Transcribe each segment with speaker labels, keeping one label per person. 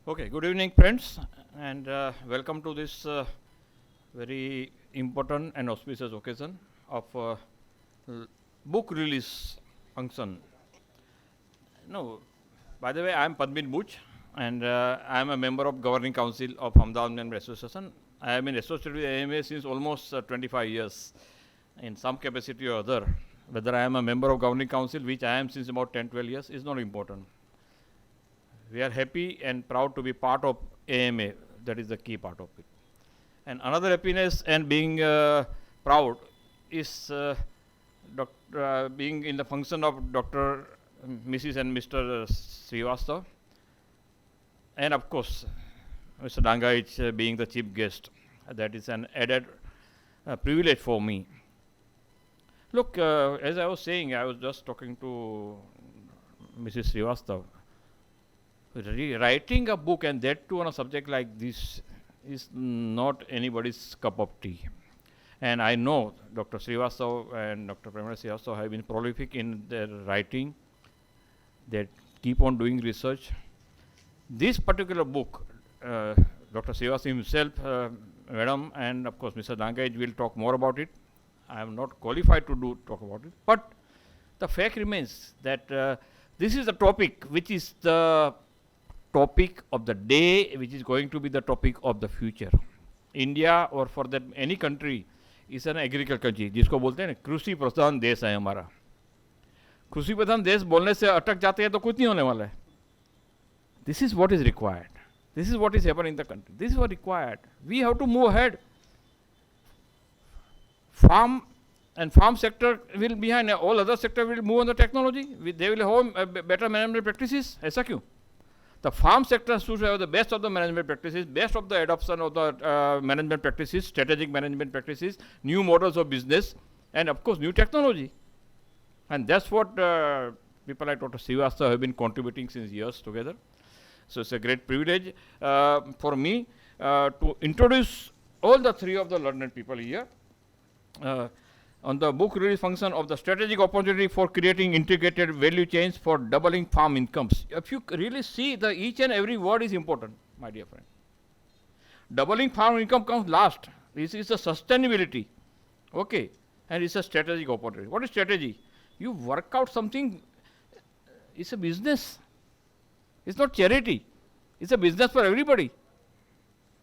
Speaker 1: Okay, good evening, friends, and welcome to this very important and auspicious occasion of book release function. No, by the way, I am Padmin Buch, and I am a member of Governing Council of Ahmedabad Member Association. I have been associated with AMA since almost 25 years, in some capacity or other. Whether I am a member of Governing Council, which I am since about 10-12 years, is not important. We are happy and proud to be part of AMA. That is the key part of it. And another happiness and being proud is being in the function of Dr. Mrs. and Mr. Srivastav, and of course, Mr. Dangaich being the chief guest. That is an added privilege for me. Look, as I was saying, I was just talking to Mrs. Srivastav. Writing a book, and that too on a subject like this, is not anybody's cup of tea. And I know Dr. Srivastav and Dr. Premada Srivastav have been prolific in their writing. They keep on doing research. This particular book, Dr. Srivastav himself, Madam, and of course Mr. Dangaij will talk more about it. I am not qualified to talk about it. But the fact remains that this is a topic which is the topic of the day, which is going to be the topic of the future. India, or for that any country, is an agricultural country, जिसको बोलते हैं ना कृषि प्रधान देश है हमारा. कृषि प्रधान देश बोलने से अटक जाते हैं तो कुछ नहीं होने वाला है. This is what is required. This is what is happening in the country. This is what is required. We have to move ahead. Farm and farm sector will behind. All other sector will move on the technology. They will have better management practices. ऐसा क्यों? The farm sector should have the best of the management practices, best of the adoption of the management practices, strategic management practices, new models of business, and of course new technology. And that's what people like Dr. Srivastava have been contributing since years together. So it's a great privilege for me to introduce all the three of the learned people here on the book release function of the strategic opportunity for creating integrated value chains for doubling farm incomes. If you really see, the each and every word is important, my dear friend. Doubling farm income comes last. This is a sustainability, okay, and it's a strategic opportunity. What is strategy? You work out something. It's a business. It's not charity. It's a business for everybody.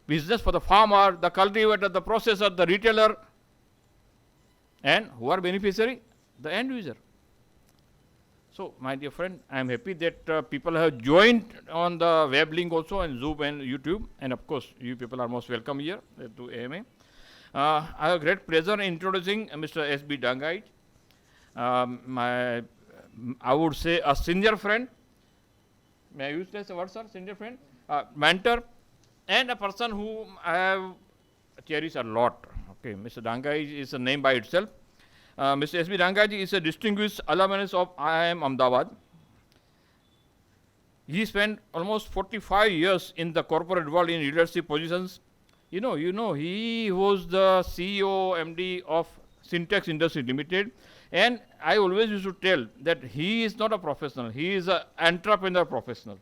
Speaker 1: Business for the farmer, the cultivator, the processor, the retailer. And who are beneficiary? The end user. So, my dear friend, I am happy that people have joined on the web link also, and Zoom and YouTube. And of course, you people are most welcome here to AMA. I have great pleasure in introducing Mr. S.B. Dangaij, I would say a senior friend. May I use this word, sir? Senior friend, mentor, and a person whom I have cherished a lot. Okay, Mr. Dangaij is a name by itself. Mr. S.B. Dangaij is a distinguished alumnus of IIM Ahmedabad. He spent almost 45 years in the corporate world in leadership positions. You know, he was the CEO, MD of Syntex Industry Limited. And I always used to tell that he is not a professional, he is an entrepreneur professional.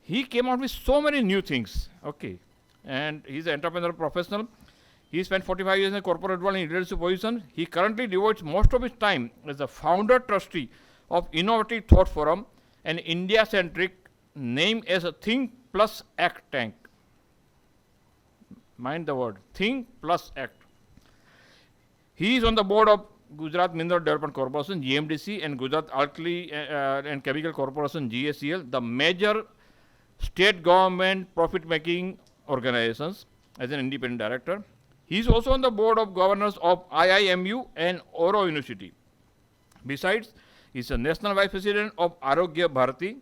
Speaker 1: He came out with so many new things, okay, and he's an entrepreneur professional. He spent 45 years in the corporate world in leadership position. He currently devotes most of his time as the founder trustee of Innovative Thought Forum, an India-centric name as a Think Plus Act tank. Mind the word, Think Plus Act. He is on the board of Gujarat Mineral Development Corporation, GMDC, and Gujarat Alkali and Chemical Corporation, GACL, the major state government profit-making organizations, as an independent director. He is also on the board of governors of IIMU and Oro University. Besides, he is a national vice president of Arogya Bharati.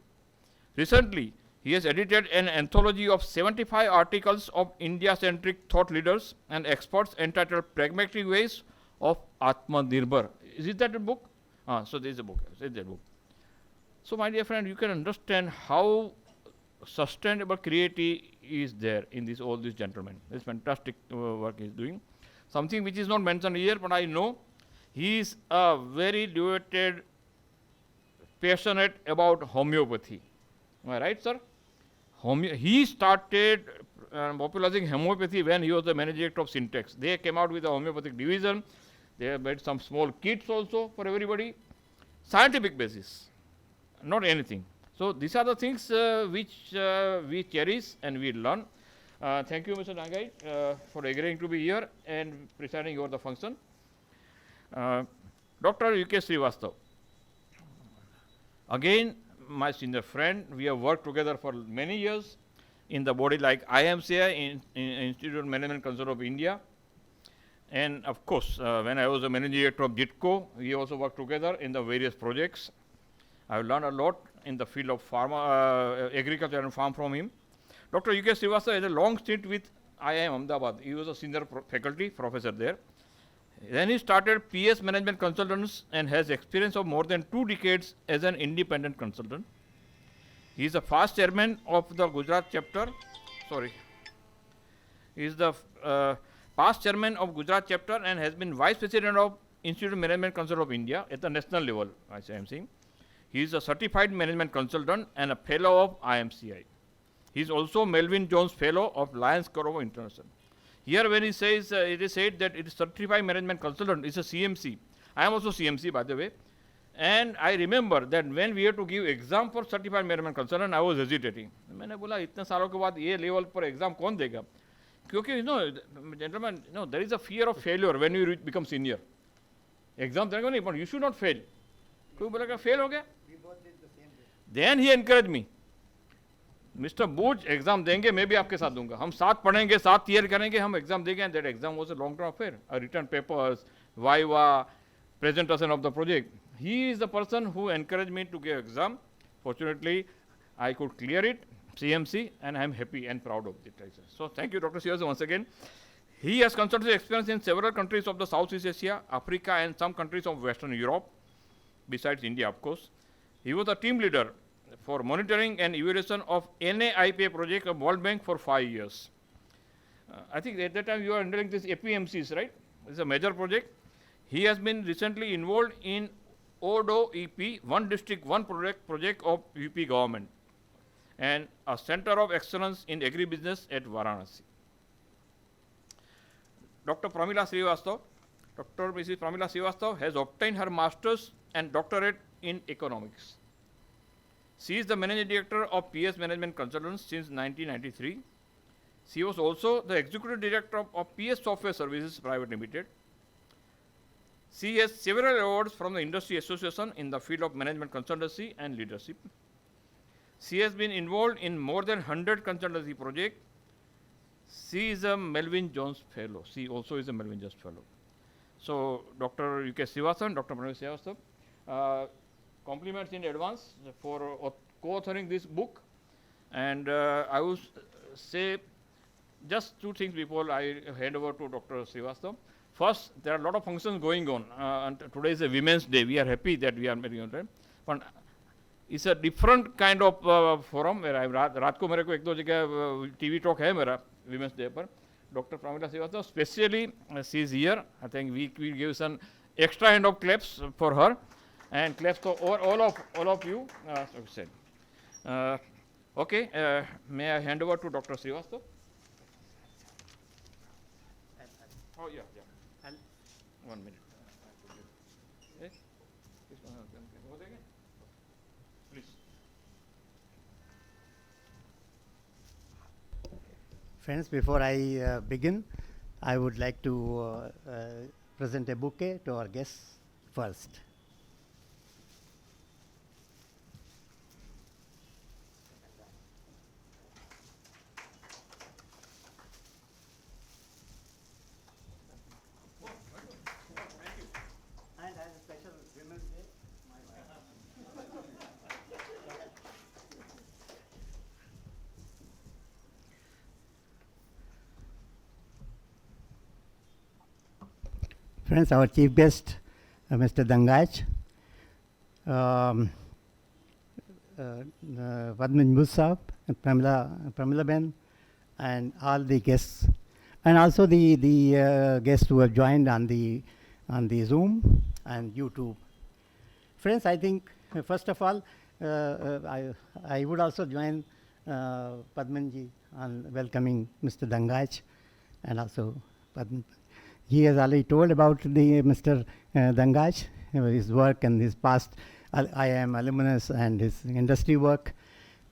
Speaker 1: Recently, he has edited an anthology of 75 articles of India-centric thought leaders and experts entitled Pragmatic Ways of Atmanirbhar. Is it that a book? So there is a book. So my dear friend, you can understand how sustainable creativity is there in this all these gentlemen. This fantastic work he is doing. Something which is not mentioned here, but I know he is a very devoted, passionate about homeopathy. Am I right, sir? He started popularizing homeopathy when he was the managing director of Syntex. They came out with a homeopathic division. They have made some small kits also for everybody. Scientific basis, not anything. So these are the things which we cherish and we learn. Thank you, Mr. Dangai, for agreeing to be here and presiding over the function. Dr. U.K. Srivastav. Again, my senior friend, we have worked together for many years in the body like IMCI, in Institute of Management Council of India. And of course, when I was the managing director of JITCO, we also worked together in the various projects. I've learned a lot in the field of pharma, agriculture and farm from him. Dr. U.K. Srivastava had a long stint with IIM Ahmedabad. He was a senior faculty professor there. Then he started PS Management Consultants and has experience of more than 2 decades as an independent consultant. He is the past chairman of the Gujarat chapter. Sorry. He is the past chairman of Gujarat chapter and has been vice president of Institute of Management Council of India at the national level, I am saying. He is a certified management consultant and a fellow of IMCI. He is also Melvin Jones Fellow of Lions Club of International. Here when he says, it is said that it is certified management consultant, it's a CMC. I am also CMC by the way. And I remember that when we had to give exam for certified management consultant, I was hesitating. मैंने बोला इतने सालों के बाद ये level पर exam कौन देगा? क्योंकि gentlemen, there is a fear of failure when you become senior. Exam देने को नहीं, but you should not fail. कोई बोला क्या fail हो गया? Then he encouraged me. Mr. Booch, exam देंगे, मैं भी आपके साथ दूंगा. हम साथ पढ़ेंगे, साथ तैयार करेंगे, हम exam देंगे. And that exam was a long-term affair. I written papers, viva, presentation of the project. He is the person who encouraged me to give exam. Fortunately, I could clear it, CMC, and I am happy and proud of it. So thank you, Dr. Srivastava, once again. He has consultancy experience in several countries of the Southeast Asia, Africa, and some countries of Western Europe, besides India, of course. He was a team leader for monitoring and evaluation of NAIPA project of World Bank for 5 years. I think at that time you are handling this APMCs, right? It's a major project. He has been recently involved in ODO EP, One District, One project of UP government, and a Center of Excellence in Agribusiness at Varanasi. Dr. Pramila Srivastava. Dr. Mrs. Pramila Srivastava has obtained her master's and doctorate in economics. She is the managing director of PS Management Consultants since 1993. She was also the executive director of PS Software Services Private Limited. She has several awards from the Industry Association in the field of management consultancy and leadership. She has been involved in more than 100 consultancy projects. She is a Melvin Jones Fellow. She also is a Melvin Jones Fellow. So, Dr. U.K. Srivastava, Dr. Pramila Srivastava, compliments in advance for co-authoring this book. And I would say just 2 things before I hand over to Dr. Srivastava. First, there are a lot of functions going on. And today is a Women's Day. We are happy that we are meeting on time. But it's a different kind of forum where रात को मेरे को 1-2 जगह TV talk है मेरा Women's Day पर. Dr. Pramila Srivastava, especially she is here. I think we will give some extra hand of claps for her. And claps for all of you. Okay, may I hand over to Dr. Srivastava? Oh, yeah. 1 minute. Please.
Speaker 2: Friends, before I begin, I would like to present a bouquet to our guests first. Friends, our chief guest, Mr. Dangaj, Padman Musab, Pramila Ben, and all the guests, and also the guests who have joined on the Zoom and YouTube. Friends, I think first of all, I would also join Padmanji on welcoming Mr. Dangaj, and also Padman. He has already told about the Mr. Dangaj, his work and his past IIM alumnus and his industry work.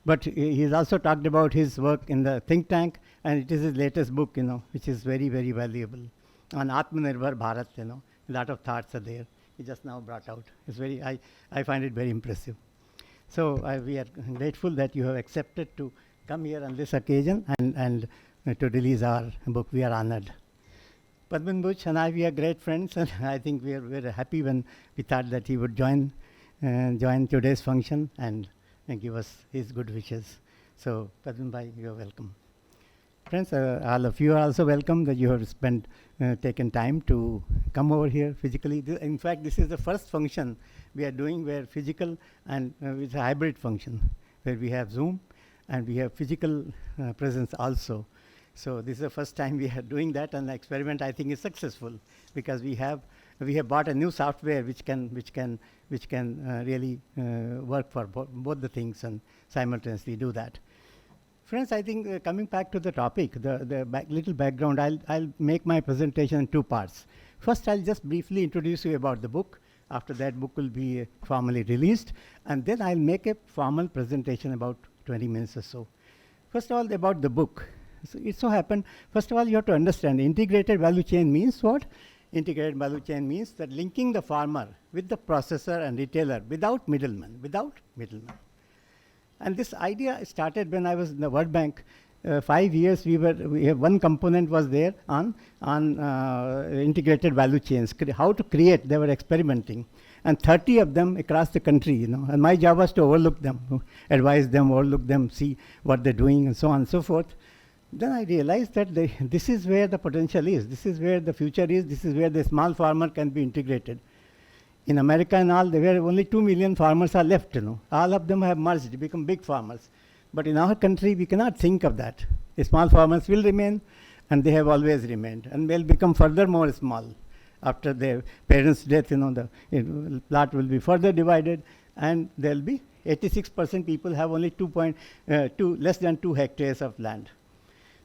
Speaker 2: But he has also talked about his work in the think tank, and it is his latest book, which is very, very valuable on Atmanirbhar Bharat. A lot of thoughts are there. He just now brought out. It's very, I find it very impressive. So we are grateful that you have accepted to come here on this occasion and to release our book. We are honored. Padman Buch and I, we are great friends, and I think we are very happy when we thought that he would join today's function and give us his good wishes. So, Padman Bhai, you are welcome. Friends, all of you are also welcome that you have taken time to come over here physically. In fact, this is the first function we are doing where physical and it's a hybrid function, where we have Zoom and we have physical presence also. So this is the first time we are doing that, and the experiment I think is successful because we have bought a new software which can really work for both the things and simultaneously do that. Friends, I think coming back to the topic, the little background, I'll make my presentation in two parts. First, I'll just briefly introduce you about the book. After that, book will be formally released, and then I'll make a formal presentation about 20 minutes or so. First of all, about the book. So it so happened, first of all, you have to understand integrated value chain means what? Integrated value chain means that linking the farmer with the processor and retailer without middlemen. And this idea started when I was in the World Bank. 5 years we have one component was there on integrated value chains, how to create, they were experimenting. And 30 of them across the country, and my job was to overlook them, advise them, overlook them, see what they're doing and so on and so forth. Then I realized that this is where the potential is, this is where the future is, this is where the small farmer can be integrated. In America and all, there were only 2 million farmers are left, All of them have merged, become big farmers. But in our country, we cannot think of that. The small farmers will remain, and they have always remained, and will become furthermore small. After their parents' death, the plot will be further divided, and there will be 86% people have only less than 2 hectares of land.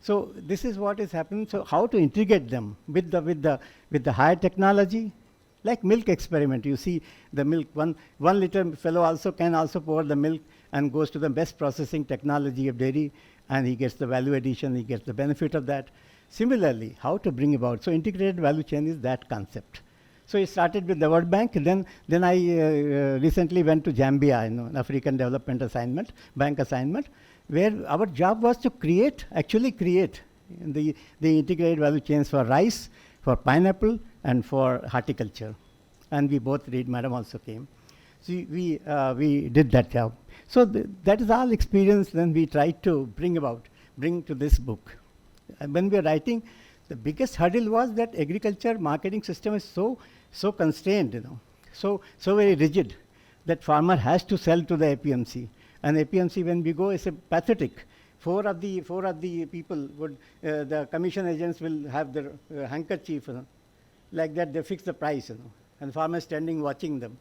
Speaker 2: So this is what is happening. So how to integrate them with the higher technology, like milk experiment. You see the milk, one liter fellow also can also pour the milk and goes to the best processing technology of dairy, and he gets the value addition, he gets the benefit of that. Similarly, how to bring about, so integrated value chain is that concept. So it started with the World Bank, then I recently went to Zambia, African Development Bank assignment, where our job was to actually create the integrated value chains for rice, for pineapple, and for horticulture. And we both read, madam also came. So we did that job. So that is all experience then we tried to bring to this book. And when we were writing, the biggest hurdle was that agriculture marketing system is so constrained, so very rigid that farmer has to sell to the APMC. And APMC, when we go, is pathetic. Four of the people would, the commission agents will have their handkerchief, like that they fix the price, and farmer standing watching them.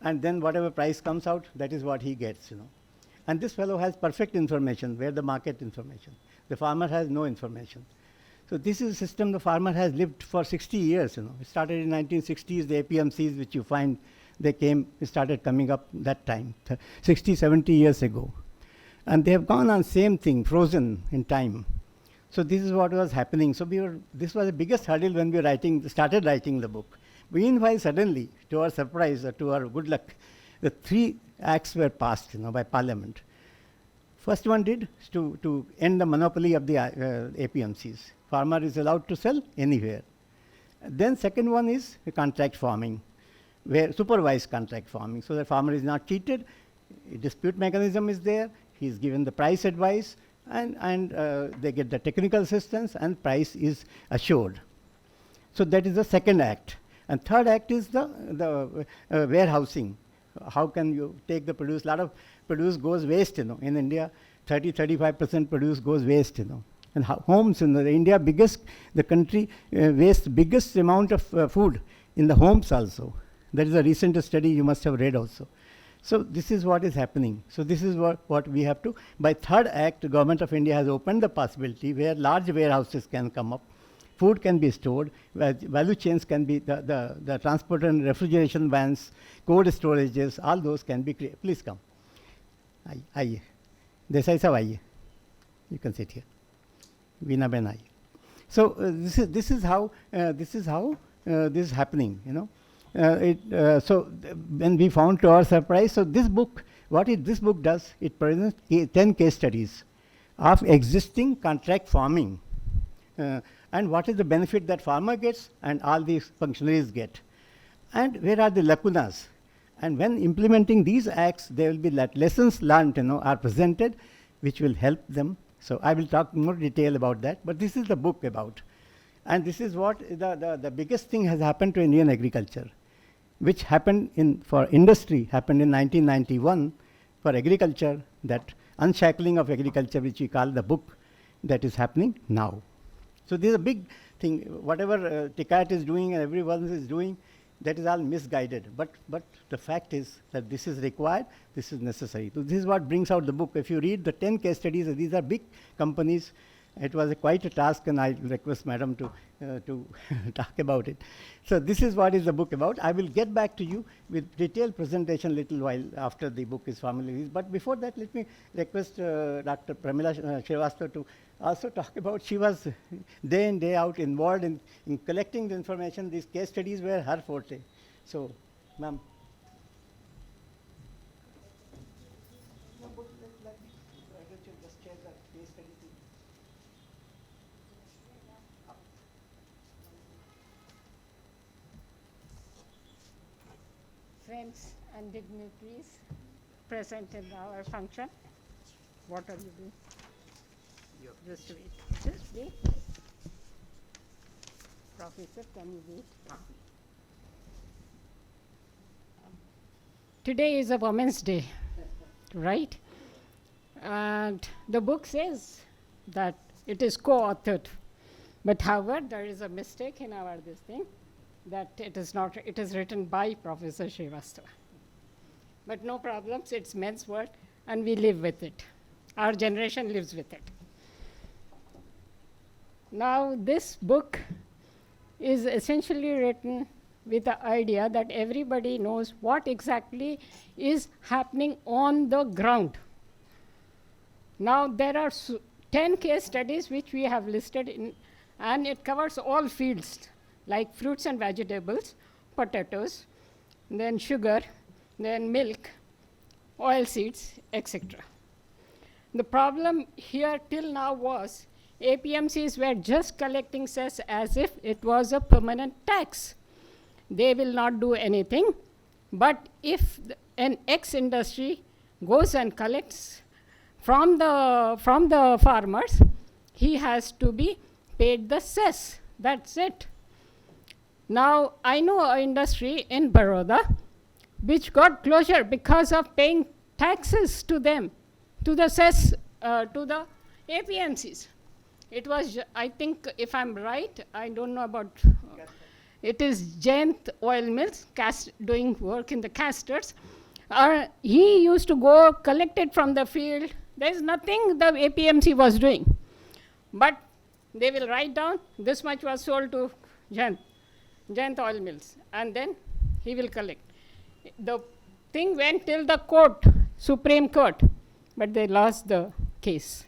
Speaker 2: And then whatever price comes out, that is what he gets, And this fellow has perfect information, where the market information. The farmer has no information. So this is a system the farmer has lived for 60 years, It started in 1960s, the APMCs, which you find, started coming up that time, 60, 70 years ago. And they have gone on same thing, frozen in time. So this is what was happening. So this was the biggest hurdle when we started writing the book. Meanwhile, suddenly, to our surprise, or to our good luck, the 3 acts were passed, by Parliament. First one to end the monopoly of the APMCs. Farmer is allowed to sell anywhere. Then second one is contract farming, where supervised contract farming, so the farmer is not cheated. A dispute mechanism is there. He is given the price advice, and they get the technical assistance, and price is assured. So that is the second act. And third act is the warehousing. How can you take the produce? A lot of produce goes waste, In India, 30-35% produce goes waste, And homes in India, the country wastes biggest amount of food in the homes also. That is a recent study you must have read also. So this is what is happening. So this is what we have to, by third act, the government of India has opened the possibility where large warehouses can come up, food can be stored, value chains can be, the transport and refrigeration vans, cold storages, all those can be created. Please come. Aye. Desai sahab aye. You can sit here. Veena ben aye. So this is how this is happening, you know. When we found to our surprise, so this book, this book does, it presents 10 case studies of existing contract farming, and what is the benefit that farmer gets and all these functionaries get, and where are the lacunas. And when implementing these acts, there will be lessons learned, you know, are presented, which will help them. So I will talk more detail about that, but this is the book about. And this is what the biggest thing has happened to Indian agriculture, which happened for industry, happened in 1991 for agriculture, that unshackling of agriculture, which we call the book, that is happening now. So this is a big thing. Whatever TICAT is doing and everyone is doing, that is all misguided. But the fact is that this is required, this is necessary. So this is what brings out the book. If you read the 10 case studies, these are big companies. It was quite a task, and I request Madam to talk about it. So this is what is the book about. I will get back to you with detailed presentation little while after the book is formally released. But before that, let me request Dr. Pramila Srivastava to also talk about. She was day in, day out involved in collecting the information. These case studies were her forte. So, ma'am.
Speaker 3: Friends and dignitaries present in our function. What are you doing? Just wait. Just wait. Professor, can you wait? Today is a Women's Day, right? And the book says that it is co-authored. But however, there is a mistake in our this thing, that it is not, it is written by Professor Srivastava. But no problems, it's men's world, and we live with it. Our generation lives with it. Now, this book is essentially written with the idea that everybody knows what exactly is happening on the ground. Now, there are 10 case studies which we have listed in, and it covers all fields, like fruits and vegetables, potatoes, then sugar, then milk, oil seeds, etc. The problem here till now was APMCs were just collecting cess as if it was a permanent tax. They will not do anything, but if an ex-industry goes and collects from the farmers, he has to be paid the cess. That's it. Now, I know an industry in Baroda which got closure because of paying taxes to them, to the cess, to the APMCs. It was, I think, if I'm right, I don't know about, it is Jayant Oil Mills doing work in the casters. He used to go collect it from the field. There's nothing the APMC was doing. But they will write down, this much was sold to Jayant Oil Mills, and then he will collect. The thing went till the court, Supreme Court, but they lost the case.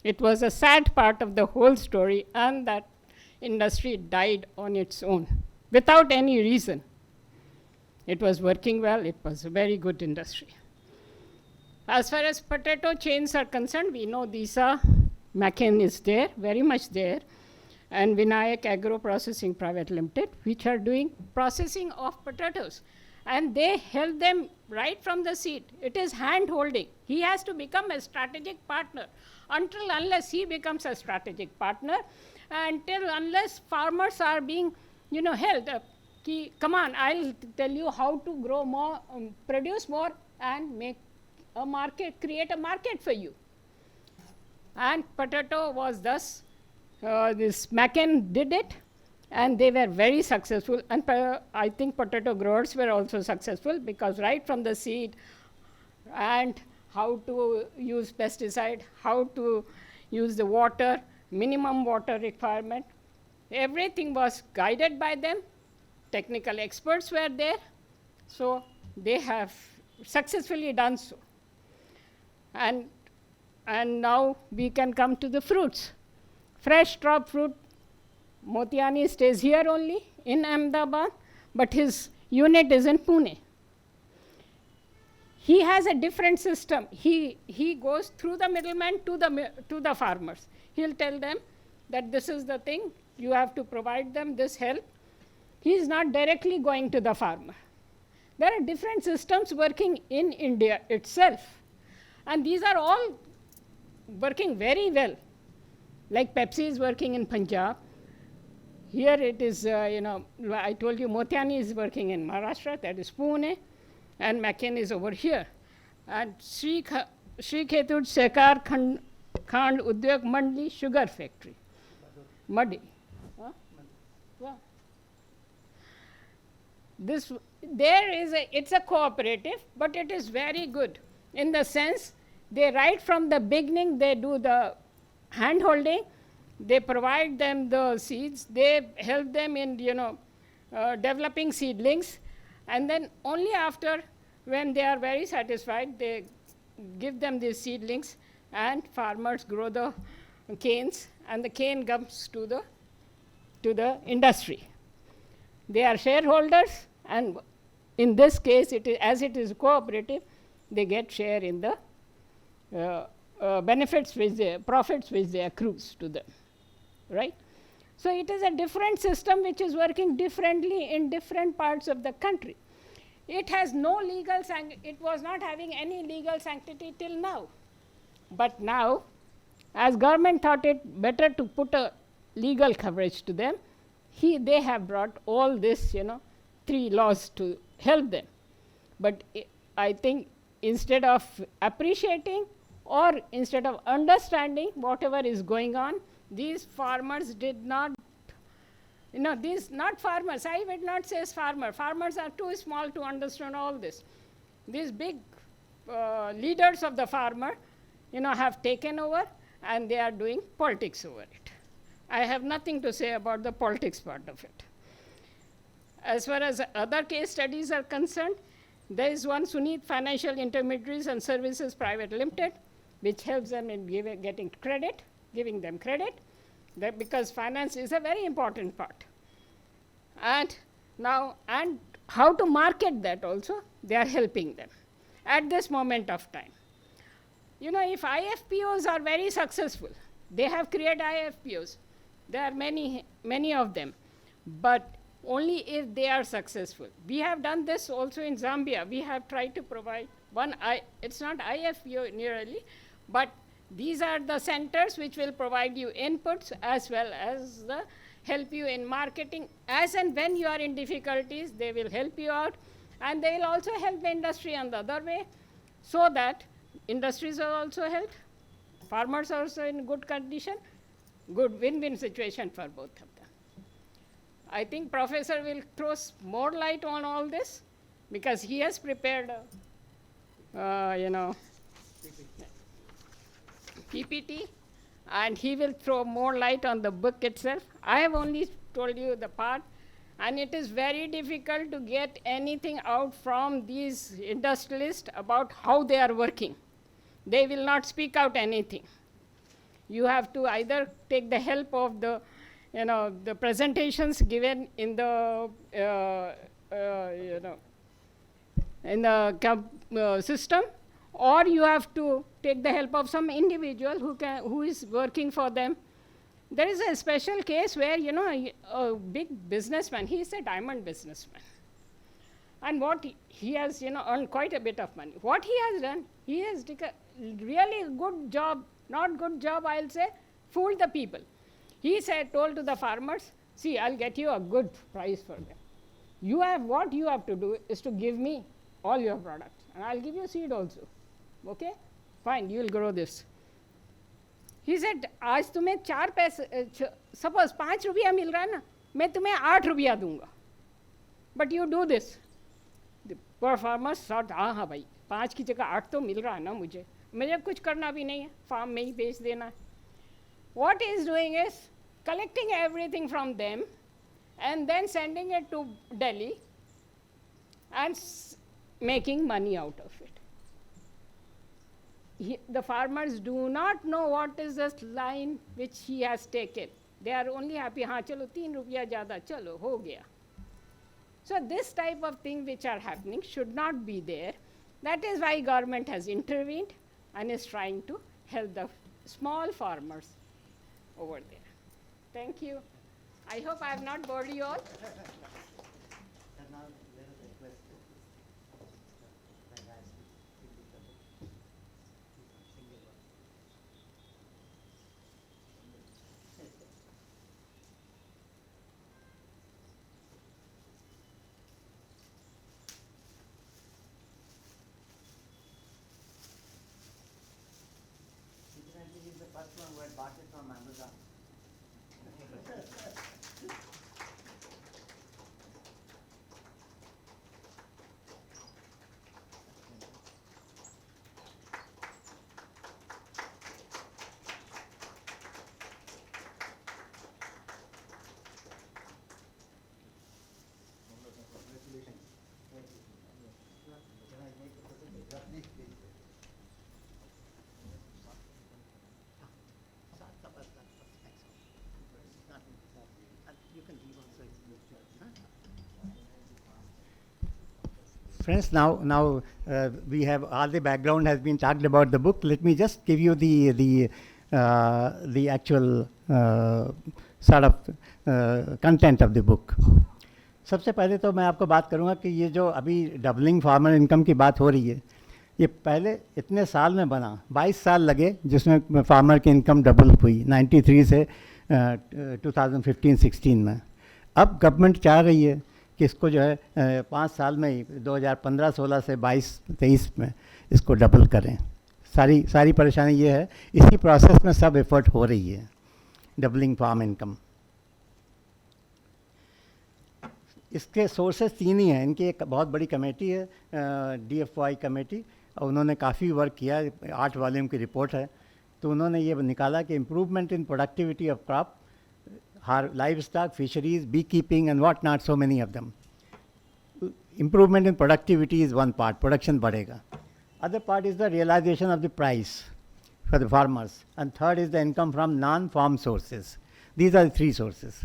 Speaker 3: It was a sad part of the whole story, and that industry died on its own, without any reason. It was working well, it was a very good industry. As far as potato chains are concerned, we know Disa, McCain is there, very much there, and Vinayak Agro Processing Private Limited, which are doing processing of potatoes. And they help them right from the seed. It is hand-holding. He has to become a strategic partner. Unless he becomes a strategic partner, unless farmers are being, held up. Come on, I'll tell you how to grow more, produce more, and make a market, create a market for you. And potato was thus, this McCain did it, and they were very successful. And I think potato growers were also successful, because right from the seed, and how to use pesticide, how to use the water, minimum water requirement. Everything was guided by them. Technical experts were there, so they have successfully done so. And now we can come to the fruits. Fresh crop fruit, Motiani stays here only in Ahmedabad, but his unit is in Pune. He has a different system. He goes through the middleman to the farmers. He'll tell them that this is the thing, you have to provide them this help. He is not directly going to the farmer. There are different systems working in India itself, and these are all working very well. Like Pepsi is working in Punjab. Here it is, I told you Motiani is working in Maharashtra, that is Pune, and McCain is over here. And Sri Khetur Sehkar Khand Udyog Mandi Sugar Factory, Madi. Huh? Yeah. It's a cooperative, but it is very good in the sense they right from the beginning they do the hand holding, they provide them the seeds, they help them in developing seedlings, and then only after, when they are very satisfied, they give them these seedlings, and farmers grow the canes, and the cane comes to the industry. They are shareholders, and in this case, as it is cooperative, they get share in the profits which they accrues to them, right? So it is a different system which is working differently in different parts of the country. It has no legal it was not having any legal sanctity till now. But now, as government thought it better to put a legal coverage to them, they have brought all this, 3 laws to help them. But I think instead of appreciating or instead of understanding whatever is going on, these farmers did not, not farmers, I would not say as farmer. Farmers are too small to understand all this. These big leaders of the farmer, have taken over, and they are doing politics over it. I have nothing to say about the politics part of it. As far as other case studies are concerned, there is one Sunit Financial Intermediaries and Services Private Limited, which helps them in giving them credit, because finance is a very important part. And how to market that also, they are helping them at this moment of time. If IFPOs are very successful, they have created IFPOs. There are many of them, but only if they are successful. We have done this also in Zambia. We have tried to provide it's not IFPO nearly, but these are the centers which will provide you inputs as well as help you in marketing. As and when you are in difficulties, they will help you out, and they will also help the industry on the other way, so that industries are also helped, farmers are also in good condition, good win-win situation for both of them. I think Professor will throw more light on all this, because he has prepared PPT, and he will throw more light on the book itself. I have only told you the part, and it is very difficult to get anything out from these industrialists about how they are working. They will not speak out anything. You have to either take the help of the presentations given in the system, or you have to take the help of some individual who is working for them. There is a special case where a big businessman, he is a diamond businessman, and what he has earned quite a bit of money. What he has done, he has really good job, not good job, I'll say, fooled the people. He told to the farmers, see, I'll get you a good price for them. What you have to do is to give me all your products, and I'll give you seed also. Okay? Fine, you will grow this. He said, आज तुम्हें 4 पैसे, suppose 5 रुपया मिल रहा है ना, मैं तुम्हें 8 रुपया दूंगा. But you do this. The poor farmers thought, हाँ भाई 5 की जगह 8 तो मिल रहा है ना मुझे कुछ करना भी नहीं है, फार्म में ही बेच देना है. What he is doing is collecting everything from them and then sending it to Delhi and making money out of it. The farmers do not know what is this line which he has taken. They are only happy, हाँ चलो 3 रुपया ज़्यादा, चलो हो गया. So this type of thing which are happening should not be there. That is why government has intervened and is trying to help the small farmers over there. Thank you. I hope I have not bored you all.
Speaker 2: Friends, now we have all the background has been talked about the book. Let me just give you the actual sort of content of the book. सबसे पहले तो मैं आपको बात करूंगा कि ये जो अभी डबलिंग फार्मर इनकम की बात हो रही है, ये पहले इतने साल में बना, 22 साल लगे जिसमें फार्मर की इनकम डबल हुई 93 से 2015-16 में. अब गवर्नमेंट चाह रही है कि इसको जो है 5 साल में ही 2015-16 से 22-23 में इसको डबल करें. सारी परेशानी ये है, इसी प्रोसेस में सब एफर्ट हो रही है डबलिंग फार्म इनकम. इसके सोर्सेस 3 ही हैं. इनकी एक बहुत बड़ी कमेटी है, DFY कमेटी, और उन्होंने काफ़ी वर्क किया, 8 वॉल्यूम की रिपोर्ट है. तो उन्होंने ये निकाला कि improvement in productivity of crop, livestock, fisheries, beekeeping and what not, so many of them. Improvement in productivity is one part, production बढ़ेगा. Other part is the realization of the price for the farmers. And third is the income from non-farm sources. These are the 3 sources.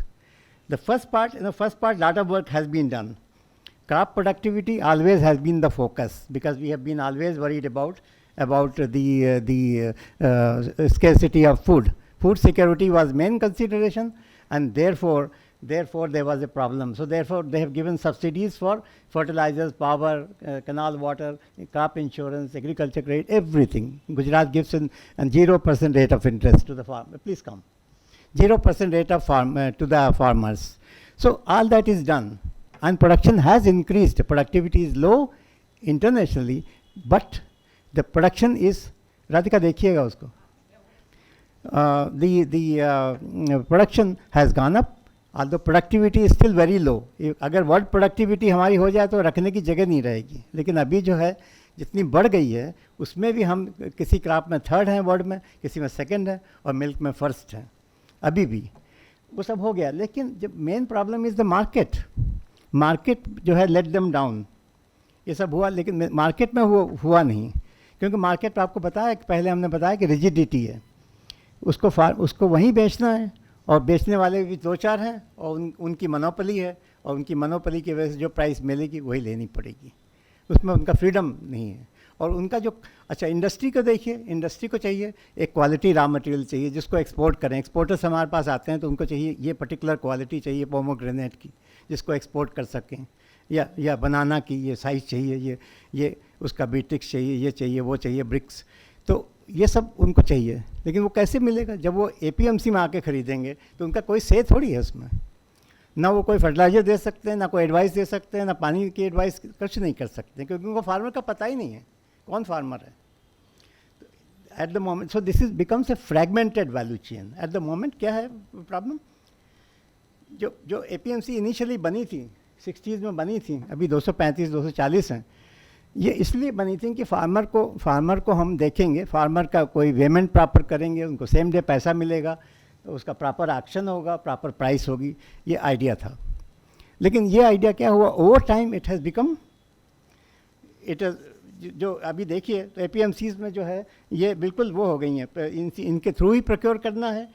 Speaker 2: The first part, lot of work has been done. Crop productivity always has been the focus because we have been always worried about the scarcity of food. Food security was main consideration, and therefore there was a problem. So therefore they have given subsidies for fertilizers, power, canal water, crop insurance, agriculture credit, everything. Gujarat gives and 0% rate of interest to the farmer. Please come. 0% rate of to the farmers. So all that is done, and production has increased. Productivity is low internationally, but the production is, Radhika देखिएगा उसको. The production has gone up, although productivity is still very low. अगर world productivity हमारी हो जाए तो रखने की जगह नहीं रहेगी. लेकिन अभी जो है जितनी बढ़ गई है उसमें भी हम किसी क्रॉप में 3rd हैं वर्ल्ड में, किसी में 2nd है, और मिल्क में 1st है. अभी भी वो सब हो गया. लेकिन जब main problem is the market जो है लेट देम डाउन. ये सब हुआ, लेकिन मार्केट में हुआ नहीं, क्योंकि मार्केट आपको पता है, पहले हमने बताया कि रिजिडिटी है. उसको वहीं बेचना है, और बेचने वाले भी 2-4 हैं, और उनकी मोनोपोली है, और उनकी मोनोपोली की वजह से जो प्राइस मिलेगी वही लेनी पड़ेगी. उसमें उनका फ्रीडम नहीं है. और उनका जो अच्छा इंडस्ट्री को देखिए, इंडस्ट्री को चाहिए एक क्वालिटी रॉ मटेरियल चाहिए जिसको एक्सपोर्ट करें. एक्सपोर्टर्स हमारे पास आते हैं तो उनको चाहिए ये पर्टिकुलर क्वालिटी चाहिए पोमोग्रेनेट की, जिसको एक्सपोर्ट कर सकें, या बनाना की ये साइज़ चाहिए, ये उसका बीटिक्स चाहिए, ये चाहिए, वो चाहिए, ब्रिक्स. तो ये सब उनको चाहिए. लेकिन वो कैसे मिलेगा? जब वो APMC में आके ख़रीदेंगे तो उनका कोई से थोड़ी है उसमें. ना वो कोई फर्टिलाइज़र दे सकते हैं, ना कोई एडवाइस दे सकते हैं, ना पानी की एडवाइस कुछ नहीं कर सकते, क्योंकि उनको फार्मर का पता ही नहीं है कौन फार्मर है at the moment. So this is becomes a fragmented value chain at the moment. क्या है प्रॉब्लम? जो APMC इनिशियली बनी थी 60s में बनी थी, अभी 235 240 हैं। ये इसलिए बनी थी कि फार्मर को हम देखेंगे, फार्मर का कोई पेमेंट प्रॉपर करेंगे, उनको सेम डे पैसा मिलेगा, तो उसका प्रॉपर एक्शन होगा, प्रॉपर प्राइस होगी, ये आइडिया था। लेकिन ये आइडिया क्या हुआ, over time it has become, जो अभी देखिए तो एपीएमसीज में जो है ये बिल्कुल वो हो गई हैं, इनके थ्रू ही प्रोक्योर करना है,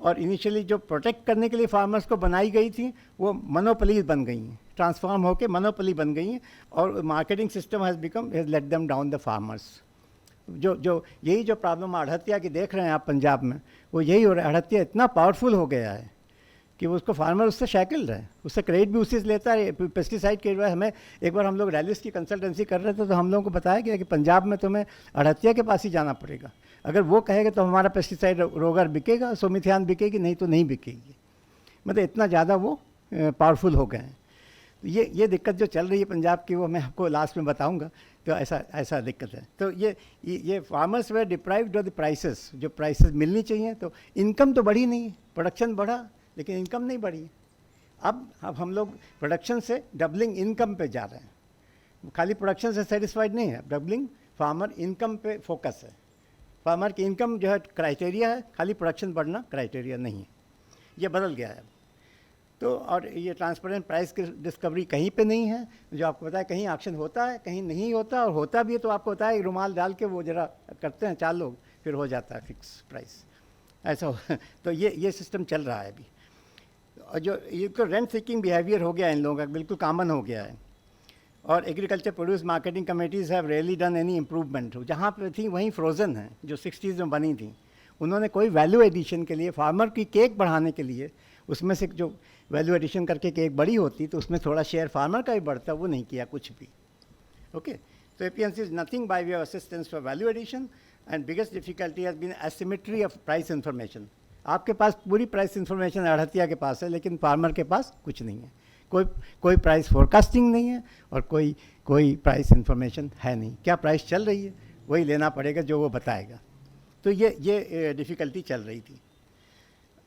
Speaker 2: और इनिशियली जो प्रोटेक्ट करने के लिए फार्मर्स को बनाई गई थी वो मोनोपोलीज बन गई हैं, ट्रांसफॉर्म होकर मोनोपोली बन गई हैं, और marketing system has let them down the farmers. जो यही जो प्रॉब्लम अड़हत्या की देख रहे हैं आप पंजाब में, वो यही हो रहा है। अड़हत्या इतना पावरफुल हो गया है कि वो उसको फार्मर उससे शैकल रहे, उससे क्रेडिट भी उसी से लेता है, पेस्टिसाइड के बाद हमें एक बार हम लोग रैलिस की कंसल्टेंसी कर रहे थे, तो हम लोगों को बताया गया कि पंजाब में तुम्हें अड़हत्या के पास ही जाना पड़ेगा, अगर वो कहेगा तो हमारा पेस्टिसाइड रोगर बिकेगा, सोमिथियान बिकेगी, नहीं तो नहीं बिकेगी। मतलब इतना ज़्यादा वो पावरफुल हो गए हैं। तो ये दिक्कत जो चल रही है पंजाब की, वो मैं आपको लास्ट में बताऊंगा। तो ऐसा दिक्कत है। तो ये farmers way deprived of the prices, जो प्राइसेस मिलनी चाहिए, तो इनकम तो बढ़ी नहीं, प्रोडक्शन बढ़ा लेकिन इनकम नहीं बढ़ी। अब हम लोग प्रोडक्शन से डबलिंग इनकम पे जा रहे हैं, खाली प्रोडक्शन से सेटिस्फाइड नहीं है, डबलिंग फार्मर इनकम पे फोकस है। फार्मर की इनकम जो है क्राइटेरिया है, खाली प्रोडक्शन बढ़ना क्राइटेरिया नहीं है, ये बदल गया है। तो और ये ट्रांसपेरेंट प्राइस की डिस्कवरी कहीं पे नहीं है, जो आपको पता है कहीं एक्शन होता है, कहीं नहीं होता, और होता भी है तो आपको पता है रुमाल डाल के वो जरा करते हैं 4 लोग, फिर हो जाता है फिक्स प्राइस, ऐसा हो। तो ये सिस्टम चल रहा है अभी। और जो ये तो रेंट सीकिंग बिहेवियर हो गया है इन लोगों का, बिल्कुल कॉमन हो गया है। और agriculture produce marketing committees have really done any improvement, जहाँ पे थी वहीं फ्रोज़न है, जो 60s में बनी थी। उन्होंने कोई वैल्यू एडिशन के लिए, फार्मर की केक बढ़ाने के लिए, उसमें से जो वैल्यू एडिशन करके केक बड़ी होती तो उसमें थोड़ा शेयर फार्मर का भी बढ़ता, वो नहीं किया कुछ भी। ओके, तो APMC is nothing by way of assistance for value addition, and biggest difficulty has been asymmetry of price information. आपके पास पूरी प्राइस इन्फॉर्मेशन अड़हत्या के पास है, लेकिन फार्मर के पास कुछ नहीं है, कोई प्राइस फोरकास्टिंग नहीं है, और कोई प्राइस इन्फॉर्मेशन है नहीं। क्या प्राइस चल रही है वही लेना पड़ेगा जो वो बताएगा। तो ये डिफ़िकल्टी चल रही थी।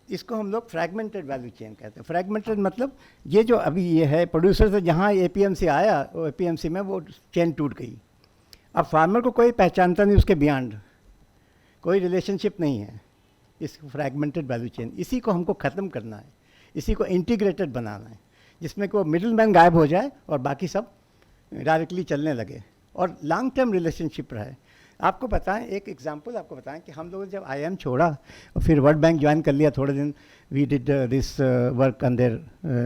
Speaker 2: इसको हम लोग फ्रैगमेंटेड वैल्यू चेन कहते हैं। फ्रैगमेंटेड मतलब ये जो अभी ये है, प्रोड्यूसर से जहाँ एपीएमसी आया, वो एपीएमसी में वो चेन टूट गई। अब फार्मर को कोई पहचानता नहीं, उसके बियॉन्ड कोई रिलेशनशिप नहीं है। इस फ्रैगमेंटेड वैल्यू चेन, इसी को हमको ख़त्म करना है, इसी को इंटीग्रेटेड बनाना है, जिसमें कि वो मिडिल मैन गायब हो जाए और बाकी सब डायरेक्टली चलने लगे और लॉन्ग टर्म रिलेशनशिप रहे। आपको बताएं, एक एग्जांपल आपको बताएं कि हम लोगों ने जब आईएम छोड़ा और फिर वर्ल्ड बैंक ज्वाइन कर लिया थोड़े दिन, we did this work under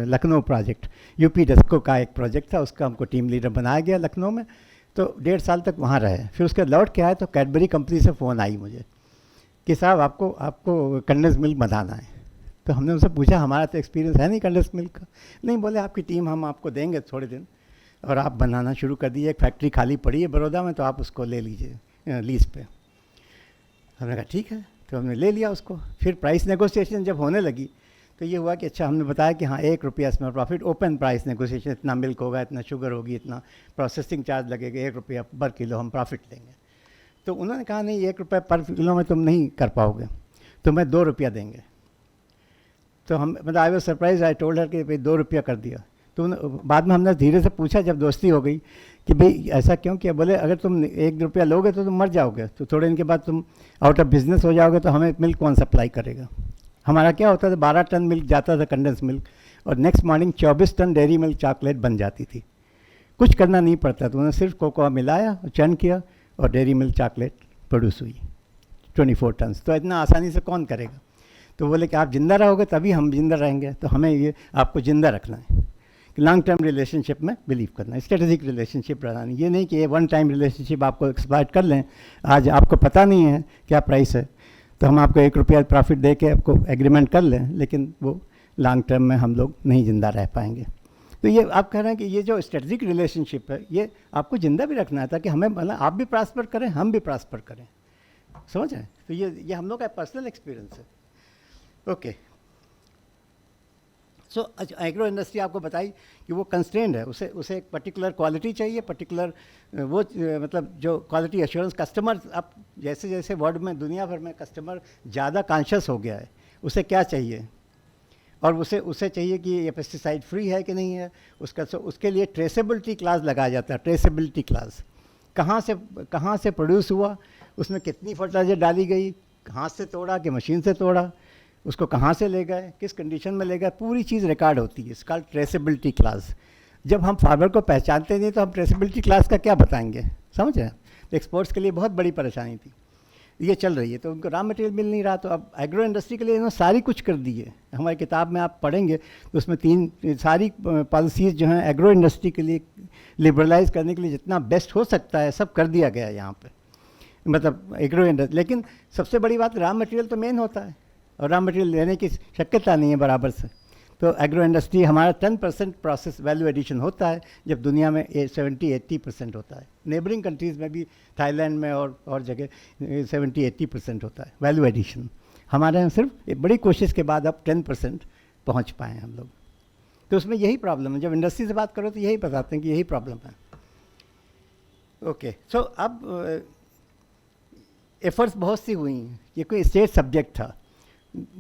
Speaker 2: Lucknow project. UP Desco का एक प्रोजेक्ट था, उसका हमको टीम लीडर बनाया गया लखनऊ में, तो 1.5 साल तक वहाँ रहे। फिर उसके लौट के आए तो कैडबरी कंपनी से फ़ोन आई मुझे कि साहब आपको कंडेंस मिल्क बनाना है। तो हमने उनसे पूछा, हमारा तो एक्सपीरियंस है नहीं कंडेंस मिल्क का। नहीं, बोले आपकी टीम हम आपको देंगे थोड़े दिन और आप बनाना शुरू कर दीजिए। एक फैक्ट्री खाली पड़ी है बड़ौदा में, तो आप उसको ले लीजिए लीज पे। हमने कहा ठीक है, तो हमने ले लिया उसको। फिर प्राइस नेगोशिएशन जब होने लगी तो ये हुआ कि अच्छा, हमने बताया कि हाँ 1 रुपया इसमें प्रॉफिट, ओपन प्राइस नेगोशिएशन, इतना मिल्क होगा, इतना शुगर होगी, इतना प्रोसेसिंग चार्ज लगेगा, 1 रुपया पर किलो हम प्रॉफिट लेंगे। तो उन्होंने कहा नहीं, 1 रुपया पर किलो में तुम नहीं कर पाओगे, तो मैं 2 रुपया देंगे। तो हम मतलब I was surprise, I told her कि भाई 2 रुपया कर दिया। तो बाद में हमने धीरे से पूछा जब दोस्ती हो गई कि भाई ऐसा क्यों किया। बोले अगर तुम 1 रुपया लोगे तो तुम मर जाओगे, तो थोड़े दिन के बाद तुम आउट ऑफ बिजनेस हो जाओगे, तो हमें मिल्क कौन सप्लाई करेगा। हमारा क्या होता था, 12 टन मिल्क जाता था कंडेंस मिल्क, और next morning 24 ton dairy milk chocolate बन जाती थी। कुछ करना नहीं पड़ता था, उन्होंने सिर्फ कोकोआ मिलाया और चर्न किया और डेयरी मिल्क चॉकलेट प्रोड्यूस हुई 24 टन। तो इतना आसानी से कौन करेगा। तो बोले कि आप जिंदा रहोगे तभी हम जिंदा रहेंगे, तो हमें ये आपको जिंदा रखना है, लॉन्ग टर्म रिलेशनशिप में बिलीव करना है, स्ट्रेटेजिक रिलेशनशिप बनानी। ये नहीं कि ये वन टाइम रिलेशनशिप आपको एक्सप्लॉइट कर लें, आज आपको पता नहीं है क्या प्राइस है तो हम आपको 1 रुपया प्रॉफिट दे के आपको एग्रीमेंट कर लें, लेकिन वो लॉन्ग टर्म में हम लोग नहीं जिंदा रह पाएंगे। तो ये आप कह रहे हैं कि ये जो स्ट्रेटेजिक रिलेशनशिप है ये आपको जिंदा भी रखना है, ताकि हमें मतलब आप भी प्रॉस्पर करें, हम भी प्रॉस्पर करें, समझ आए। तो ये हम लोग का पर्सनल एक्सपीरियंस है। ओके, सो एग्रो इंडस्ट्री आपको बताई कि वो कंस्ट्रेंड है, उसे एक पर्टिकुलर क्वालिटी चाहिए, पर्टिकुलर वो मतलब जो क्वालिटी एश्योरेंस कस्टमर, अब जैसे जैसे वर्ल्ड में दुनिया भर में कस्टमर ज़्यादा कॉन्शियस हो गया है, उसे क्या चाहिए, और उसे उसे चाहिए कि ये पेस्टिसाइड फ्री है कि नहीं है, उसके लिए ट्रेसेबिलिटी क्लास लगाया जाता है। ट्रेसेबिलिटी क्लास, कहाँ से प्रोड्यूस हुआ, उसमें कितनी फर्टिलाइजर डाली गई, हाथ से तोड़ा कि मशीन से तोड़ा, उसको कहाँ से ले गए, किस कंडीशन में ले गए, पूरी चीज़ रिकॉर्ड होती है। इसका ट्रेसेबिलिटी क्लास। जब हम फार्मर को पहचानते नहीं तो हम ट्रेसेबिलिटी क्लास का क्या बताएंगे, समझ रहे हैं? तो एक्सपोर्ट्स के लिए बहुत बड़ी परेशानी थी, ये चल रही है। तो उनको रॉ मटेरियल मिल नहीं रहा, तो अब एग्रो इंडस्ट्री के लिए इन्होंने सारी कुछ कर दी है। हमारी किताब में आप पढ़ेंगे तो उसमें सारी पॉलिसीज़ जो हैं एग्रो इंडस्ट्री के लिए लिबरलाइज करने के लिए जितना बेस्ट हो सकता है सब कर दिया गया है यहाँ पे, मतलब एग्रो इंडस्ट्री। लेकिन सबसे बड़ी बात, रॉ मटेरियल तो मेन होता है, और रॉ मटेरियल लेने की शक्यता नहीं है बराबर से। तो एग्रो इंडस्ट्री हमारा 10% प्रोसेस वैल्यू एडिशन होता है, जब दुनिया में 70-80% होता है। नेबरिंग कंट्रीज़ में भी, थाईलैंड में और जगह 70-80% होता है वैल्यू एडिशन। हमारे यहाँ सिर्फ एक बड़ी कोशिश के बाद अब 10% पहुँच पाए हैं हम लोग। तो उसमें यही प्रॉब्लम है। जब इंडस्ट्री से बात करो तो यही बताते हैं कि यही प्रॉब्लम है। ओके, सो अब एफर्ट्स बहुत सी हुई हैं। ये कोई स्टेट सब्जेक्ट था।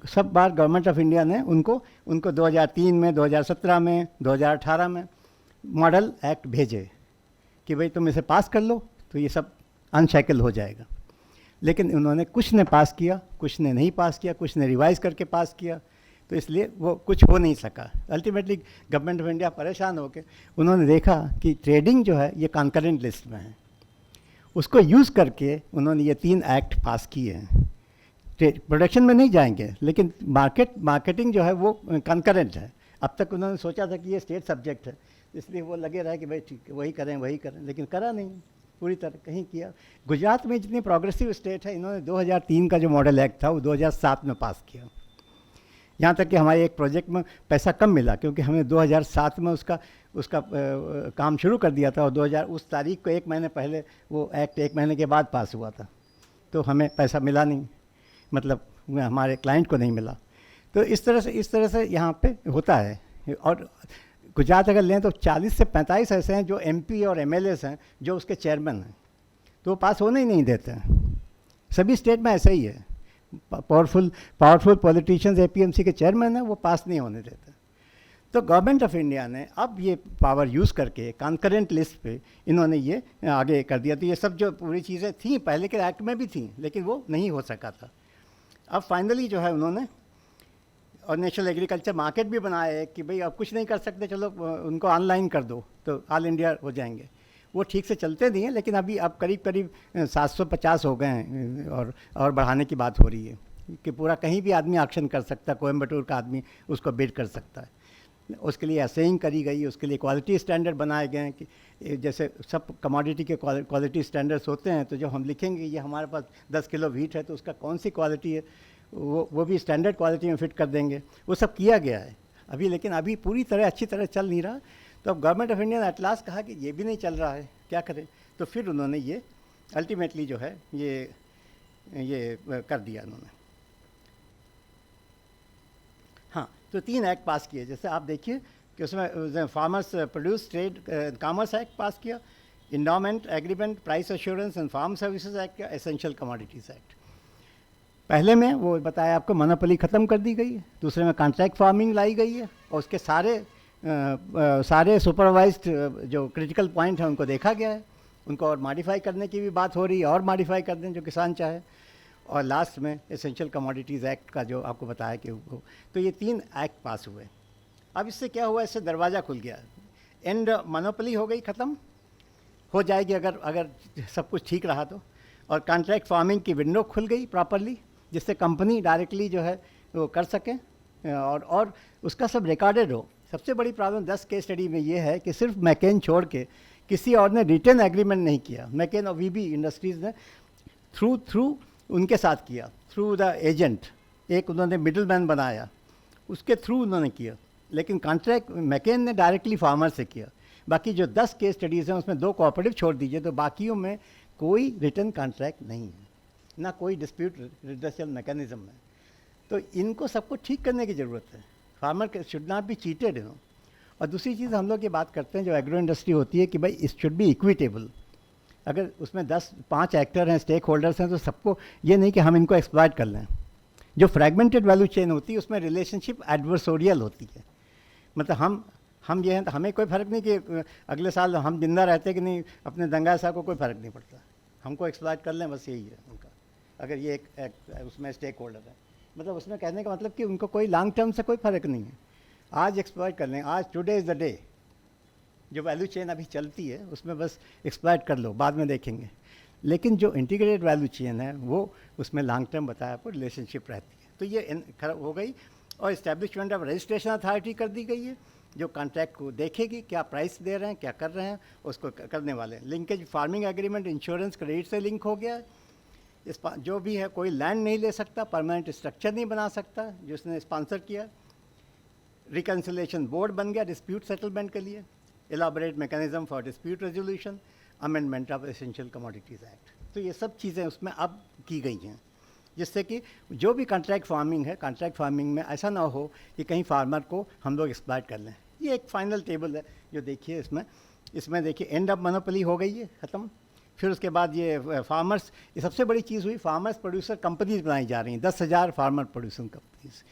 Speaker 2: सब बार गवर्नमेंट ऑफ इंडिया ने उनको 2003 में, 2017 में, 2018 में मॉडल एक्ट भेजे कि भाई तुम इसे पास कर लो तो ये सब अनशैकल हो जाएगा। लेकिन उन्होंने कुछ ने पास किया, कुछ ने नहीं पास किया, कुछ ने रिवाइज़ करके पास किया, तो इसलिए वो कुछ हो नहीं सका। अल्टीमेटली गवर्नमेंट ऑफ इंडिया परेशान होकर उन्होंने देखा कि ट्रेडिंग जो है ये कॉन्करेंट लिस्ट में है, उसको यूज़ करके उन्होंने ये 3 एक्ट पास किए हैं। प्रोडक्शन में नहीं जाएंगे, लेकिन मार्केटिंग जो है वो कंकरेंट है। अब तक उन्होंने सोचा था कि ये स्टेट सब्जेक्ट है, इसलिए वो लगे रहे कि भाई ठीक है वही करें, लेकिन करा नहीं पूरी तरह कहीं किया। गुजरात में जितनी प्रोग्रेसिव स्टेट है, इन्होंने 2003 का जो मॉडल एक्ट था वो 2007 में पास किया। यहाँ तक कि हमारे एक प्रोजेक्ट में पैसा कम मिला, क्योंकि हमें 2007 में उसका काम शुरू कर दिया था, और उस तारीख को 1 महीने पहले वो एक्ट 1 महीने के बाद पास हुआ था, तो हमें पैसा मिला नहीं, मतलब हमारे क्लाइंट को नहीं मिला। तो इस तरह से यहाँ पे होता है। और गुजरात अगर लें तो 40 से 45 ऐसे हैं जो MP और MLAs हैं जो उसके चेयरमैन हैं, तो वो पास होने ही नहीं देते हैं। सभी स्टेट में ऐसा ही है। पावरफुल पॉलिटिशियंस APMC के चेयरमैन हैं, वो पास नहीं होने देते। तो गवर्नमेंट ऑफ इंडिया ने अब ये पावर यूज़ करके कॉन्करेंट लिस्ट पे इन्होंने ये आगे कर दिया। तो ये सब जो पूरी चीज़ें थी पहले के एक्ट में भी थी, लेकिन वो नहीं हो सका था। अब फाइनली जो है उन्होंने, और नेशनल एग्रीकल्चर मार्केट भी बनाया है कि भाई अब कुछ नहीं कर सकते, चलो उनको ऑनलाइन कर दो तो ऑल इंडिया हो जाएंगे। वो ठीक से चलते नहीं हैं, लेकिन अब करीब 750 हो गए हैं, और बढ़ाने की बात हो रही है कि पूरा कहीं भी आदमी ऑक्शन कर सकता है, कोयम्बटूर का आदमी उसको बिड कर सकता है। उसके लिए असेइंग करी गई, उसके लिए क्वालिटी स्टैंडर्ड बनाए गए हैं कि जैसे सब कमोडिटी के क्वालिटी स्टैंडर्ड्स होते हैं, तो जब हम लिखेंगे ये हमारे पास 10 किलो व्हीट है तो उसका कौन सी क्वालिटी है, वो भी स्टैंडर्ड क्वालिटी में फिट कर देंगे। वो सब किया गया है अभी, लेकिन अभी पूरी तरह अच्छी तरह चल नहीं रहा। तो अब गवर्नमेंट ऑफ इंडिया ने एट लास्ट कहा कि ये भी नहीं चल रहा है, क्या करें। तो फिर उन्होंने ये अल्टीमेटली जो है ये कर दिया उन्होंने। हाँ, तो 3 एक्ट पास किए। जैसे आप देखिए कि उसमें farmers produce trade commerce act pass किया, endowment agreement price assurance and farm services act किया, एसेंशियल कमोडिटीज़ एक्ट। पहले में वो बताया आपको मोनोपोली ख़त्म कर दी गई है, दूसरे में कॉन्ट्रैक्ट फार्मिंग लाई गई है, और उसके सारे सुपरवाइज्ड जो क्रिटिकल पॉइंट हैं उनको देखा गया है, उनको और मॉडिफाई करने की भी बात हो रही है, और मॉडिफाई कर दें जो किसान चाहे। और लास्ट में एसेंशियल कमोडिटीज़ एक्ट का जो आपको बताया कि वो, तो ये 3 एक्ट पास हुए। अब इससे क्या हुआ, इससे दरवाज़ा खुल गया, एंड मोनोपोली हो गई, ख़त्म हो जाएगी अगर सब कुछ ठीक रहा तो। और कॉन्ट्रैक्ट फार्मिंग की विंडो खुल गई प्रॉपरली, जिससे कंपनी डायरेक्टली जो है वो कर सके, और उसका सब रिकॉर्डेड हो। सबसे बड़ी प्रॉब्लम 10 केस स्टडी में ये है कि सिर्फ मैकेन छोड़ के किसी और ने रिटर्न एग्रीमेंट नहीं किया। मैकेन और VB इंडस्ट्रीज़ ने थ्रू उनके साथ किया, थ्रू द एजेंट, एक उन्होंने मिडल मैन बनाया, उसके थ्रू उन्होंने किया। लेकिन कॉन्ट्रैक्ट मैकेन ने डायरेक्टली फार्मर से किया। बाकी जो 10 केस स्टडीज़ हैं उसमें 2 कोऑपरेटिव छोड़ दीजिए, तो बाकियों में कोई रिटर्न कॉन्ट्रैक्ट नहीं है, ना कोई डिस्प्यूट रिड्रेसल मैकेनिज्म है। तो इनको सबको ठीक करने की ज़रूरत है। Farmer should not be cheated, you know. और दूसरी चीज़ हम लोग ये बात करते हैं जो एग्रो इंडस्ट्री होती है कि भाई इट शुड बी इक्विटेबल। अगर उसमें 5 एक्टर हैं, स्टेक होल्डर्स हैं, तो सबको ये नहीं कि हम इनको एक्सप्लॉइट कर लें। जो फ्रैगमेंटेड वैल्यू चेन होती है उसमें रिलेशनशिप एडवर्सोरियल होती है, मतलब हम ये हैं तो हमें कोई फ़र्क नहीं कि अगले साल हम जिंदा रहते कि नहीं, अपने दंगा साहब को कोई फ़र्क नहीं पड़ता, हमको एक्सप्लॉइट कर लें, बस यही है उनका, अगर ये एक उसमें स्टेक होल्डर है, मतलब उसमें कहने का मतलब कि उनको कोई लॉन्ग टर्म से कोई फ़र्क नहीं है, आज एक्सप्लॉइट कर लें, आज टुडे इज़ द डे, जो वैल्यू चेन अभी चलती है उसमें बस एक्सप्लॉइट कर लो, बाद में देखेंगे। लेकिन जो इंटीग्रेटेड वैल्यू चेन है वो उसमें लॉन्ग टर्म बताया आपको रिलेशनशिप रहती है। तो ये खराब हो गई और इस्टेब्लिशमेंट ऑफ रजिस्ट्रेशन अथॉरिटी कर दी गई है, जो कॉन्ट्रैक्ट को देखेगी क्या प्राइस दे रहे हैं, क्या कर रहे हैं, उसको करने वाले हैं। Linkage farming agreement insurance credit से लिंक हो गया है, जो भी है कोई लैंड नहीं ले सकता, परमानेंट स्ट्रक्चर नहीं बना सकता, जिसने स्पॉन्सर किया। रिकन्सिलेशन बोर्ड बन गया डिस्प्यूट सेटलमेंट के लिए, elaborate mechanism for dispute resolution, amendment of essential commodities act. तो ये सब चीज़ें उसमें अब की गई हैं, जिससे कि जो भी कॉन्ट्रैक्ट फार्मिंग है, कॉन्ट्रैक्ट फार्मिंग में ऐसा ना हो कि कहीं फार्मर को हम लोग एक्सप्लॉइट कर लें। ये एक फाइनल टेबल है जो देखिए इसमें देखिए एंड ऑफ मोनोपोली हो गई है ख़त्म। फिर उसके बाद ये फार्मर्स, ये सबसे बड़ी चीज़ हुई, फार्मर्स प्रोड्यूसर कंपनीज बनाई जा रही हैं, 10,000 फार्मर प्रोड्यूसर कंपनीज,